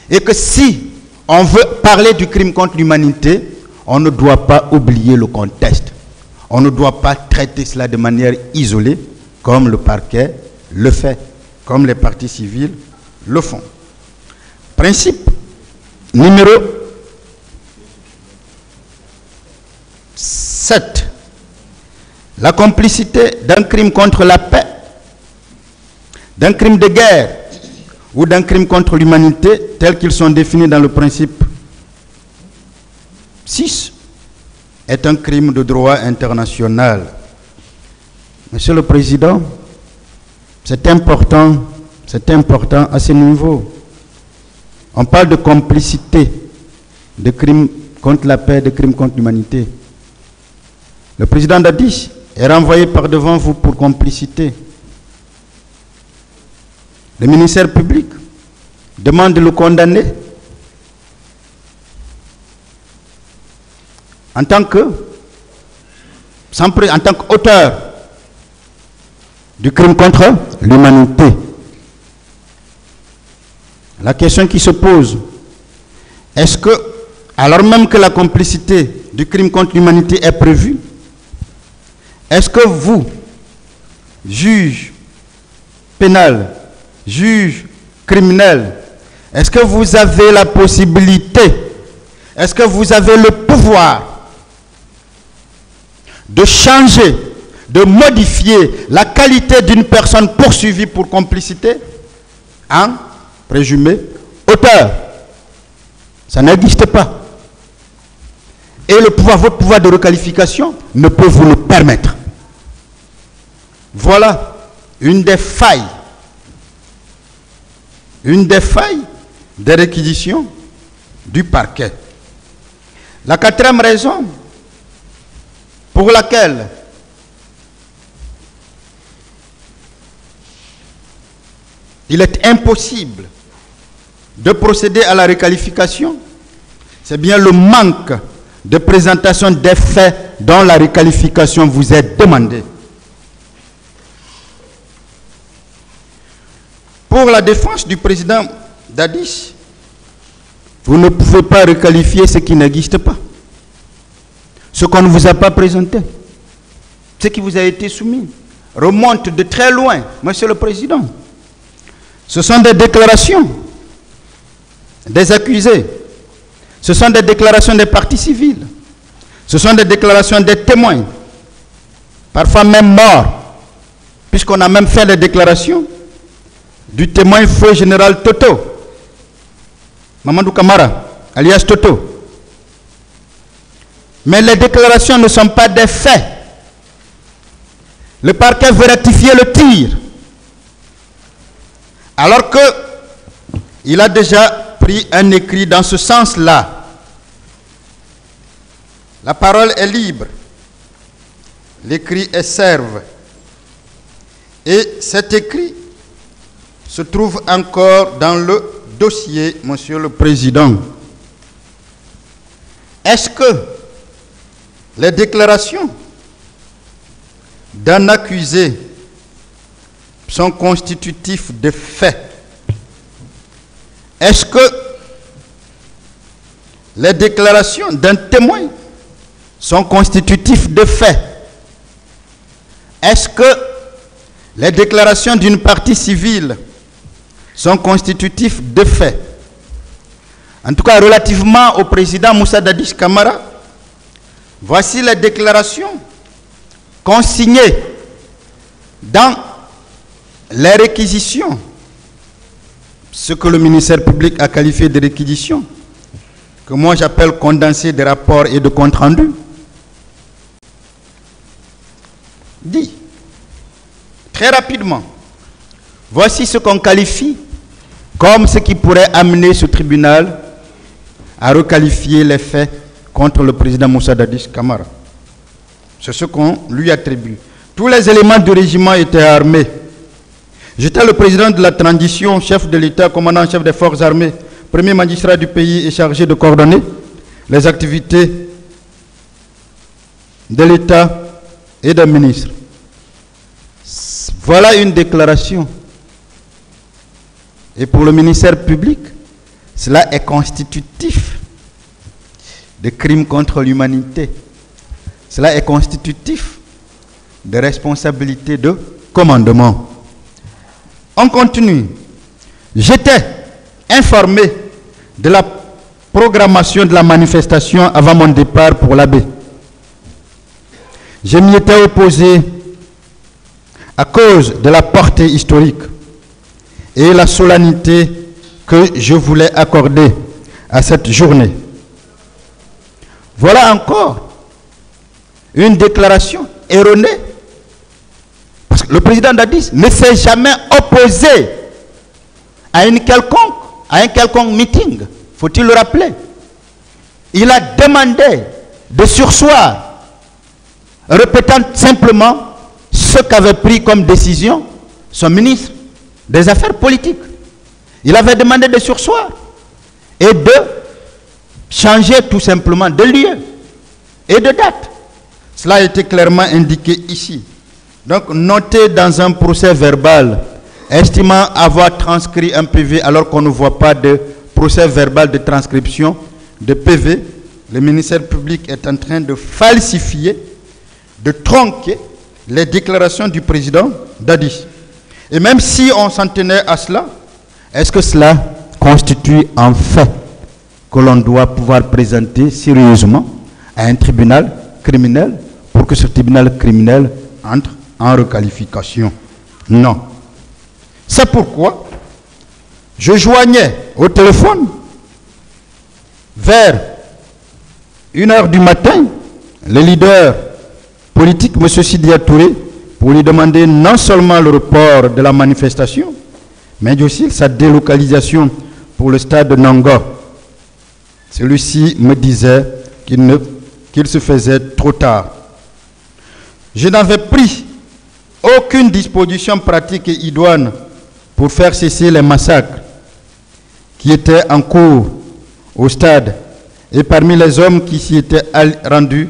et que si on veut parler du crime contre l'humanité, on ne doit pas oublier le contexte. On ne doit pas traiter cela de manière isolée comme le parquet le fait, comme les parties civiles le font. Principe numéro 7. La complicité d'un crime contre la paix, d'un crime de guerre ou d'un crime contre l'humanité tels qu'ils sont définis dans le principe 6 est un crime de droit international. Monsieur le Président, c'est important à ce niveau. On parle de complicité, de crimes contre la paix, de crimes contre l'humanité. Le président Dadis est renvoyé par devant vous pour complicité. Le ministère public demande de le condamner en tant qu'auteur du crime contre l'humanité. La question qui se pose, est-ce que, alors même que la complicité du crime contre l'humanité est prévue, est-ce que vous, juge pénal, juge criminel, est-ce que vous avez la possibilité, est-ce que vous avez le pouvoir de changer, de modifier la qualité d'une personne poursuivie pour complicité en présumé auteur? Ça n'existe pas. Et le pouvoir, votre pouvoir de requalification ne peut vous le permettre. Voilà une des failles des réquisitions du parquet. La quatrième raison pour laquelle il est impossible de procéder à la requalification, c'est bien le manque de présentation des faits dont la requalification vous est demandée. Pour la défense du président Dadis, vous ne pouvez pas requalifier ce qui n'existe pas, ce qu'on ne vous a pas présenté, ce qui vous a été soumis, remonte de très loin, Monsieur le Président. Ce sont des déclarations des accusés, ce sont des déclarations des parties civiles, ce sont des déclarations des témoins, parfois même morts, puisqu'on a même fait des déclarations du témoin feu général Toto, Mamadou Kamara, alias Toto. Mais les déclarations ne sont pas des faits. Le parquet veut rectifier le tir, alors qu'il a déjà pris un écrit dans ce sens-là. La parole est libre, l'écrit est serve. Et cet écrit se trouve encore dans le dossier, Monsieur le Président. Est-ce que les déclarations d'un accusé sont constitutifs de faits? Est-ce que les déclarations d'un témoin sont constitutifs de faits? Est-ce que les déclarations d'une partie civile sont constitutifs de faits? En tout cas, relativement au président Moussa Dadis Camara, voici les déclarations consignées dans les réquisitions, ce que le ministère public a qualifié de réquisitions, que moi j'appelle condensé de rapports et de comptes rendus. Dit très rapidement, voici ce qu'on qualifie comme ce qui pourrait amener ce tribunal à requalifier les faits contre le président Moussa Dadis Camara. C'est ce qu'on lui attribue. Tous les éléments du régiment étaient armés. J'étais le président de la transition, chef de l'État, commandant-chef des forces armées, premier magistrat du pays et chargé de coordonner les activités de l'État et d'un ministre. Voilà une déclaration. Et pour le ministère public, cela est constitutif de crimes contre l'humanité. Cela est constitutif de responsabilité de commandement. On continue. J'étais informé de la programmation de la manifestation avant mon départ pour l'Abbé. Je m'y étais opposé à cause de la portée historique et la solennité que je voulais accorder à cette journée. Voilà encore une déclaration erronée. Parce que le président Dadis ne s'est jamais opposé à un quelconque meeting, faut-il le rappeler. Il a demandé de surseoir, répétant simplement ce qu'avait pris comme décision son ministre des Affaires politiques. Il avait demandé de surseoir et de changer tout simplement de lieu et de date. Cela a été clairement indiqué ici. Donc, notez dans un procès verbal, estimant avoir transcrit un PV alors qu'on ne voit pas de procès verbal de transcription de PV, le ministère public est en train de falsifier, de tronquer les déclarations du président Dadis. Et même si on s'en tenait à cela, est-ce que cela constitue un fait que l'on doit pouvoir présenter sérieusement à un tribunal criminel pour que ce tribunal criminel entre en requalification? Non. C'est pourquoi je joignais au téléphone vers 1h du matin le leader politique, M. Sidya Touré, pour lui demander non seulement le report de la manifestation, mais aussi sa délocalisation pour le stade de Nangor. Celui-ci me disait qu'il se faisait trop tard. Je n'avais pris aucune disposition pratique et idoine pour faire cesser les massacres qui étaient en cours au stade. Et parmi les hommes qui s'y étaient rendus,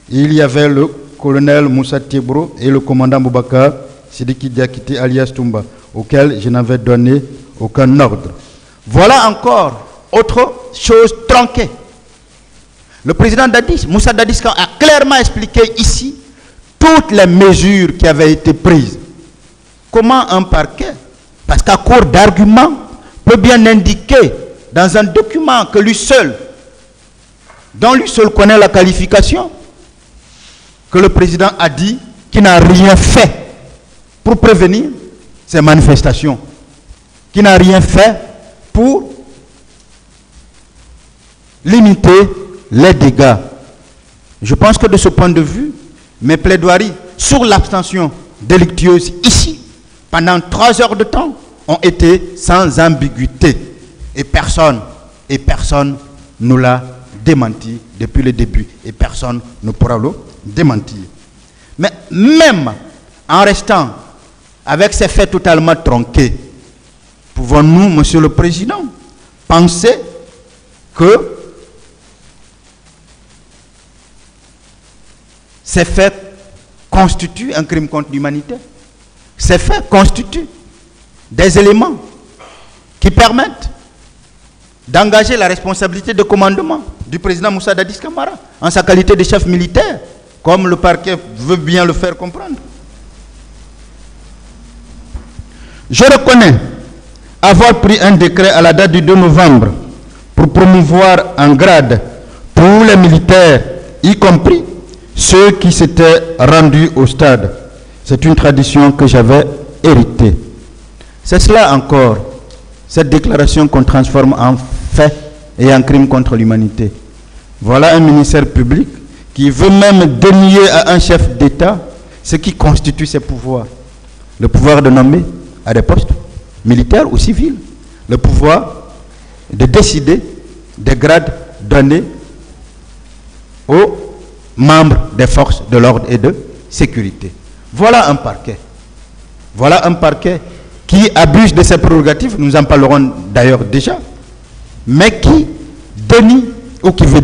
il y avait le colonel Moussa Tebro et le commandant Boubacar Sidiki Diakité alias Toumba, auxquels je n'avais donné aucun ordre. Voilà encore autre chose tronquée. Le président Dadis, Moussa Dadis, a clairement expliqué ici toutes les mesures qui avaient été prises. Comment un parquet, parce qu'à court d'arguments, peut bien indiquer dans un document que lui seul, dont lui seul connaît la qualification, que le président a dit qu'il n'a rien fait pour prévenir ces manifestations, qu'il n'a rien fait pour limiter les dégâts. Je pense que de ce point de vue, mes plaidoiries sur l'abstention délictueuse ici, pendant 3 heures de temps, ont été sans ambiguïté. Et personne nous l'a démenti depuis le début. Et personne ne pourra le démentir. Mais même en restant avec ces faits totalement tronqués, pouvons-nous, Monsieur le Président, penser que ces faits constituent un crime contre l'humanité? Ces faits constituent des éléments qui permettent d'engager la responsabilité de commandement du président Moussa Dadis Camara en sa qualité de chef militaire, comme le parquet veut bien le faire comprendre. Je reconnais avoir pris un décret à la date du 2 novembre pour promouvoir en grade tous les militaires, y compris ceux qui s'étaient rendus au stade. C'est une tradition que j'avais héritée. C'est cela encore, cette déclaration qu'on transforme en fait et en crime contre l'humanité. Voilà un ministère public qui veut même dénier à un chef d'État ce qui constitue ses pouvoirs. Le pouvoir de nommer à des postes militaires ou civils. Le pouvoir de décider des grades donnés aux membres des forces de l'ordre et de sécurité. Voilà un parquet. Voilà un parquet qui abuse de ses prérogatives, nous en parlerons d'ailleurs déjà, mais qui dénie ou qui veut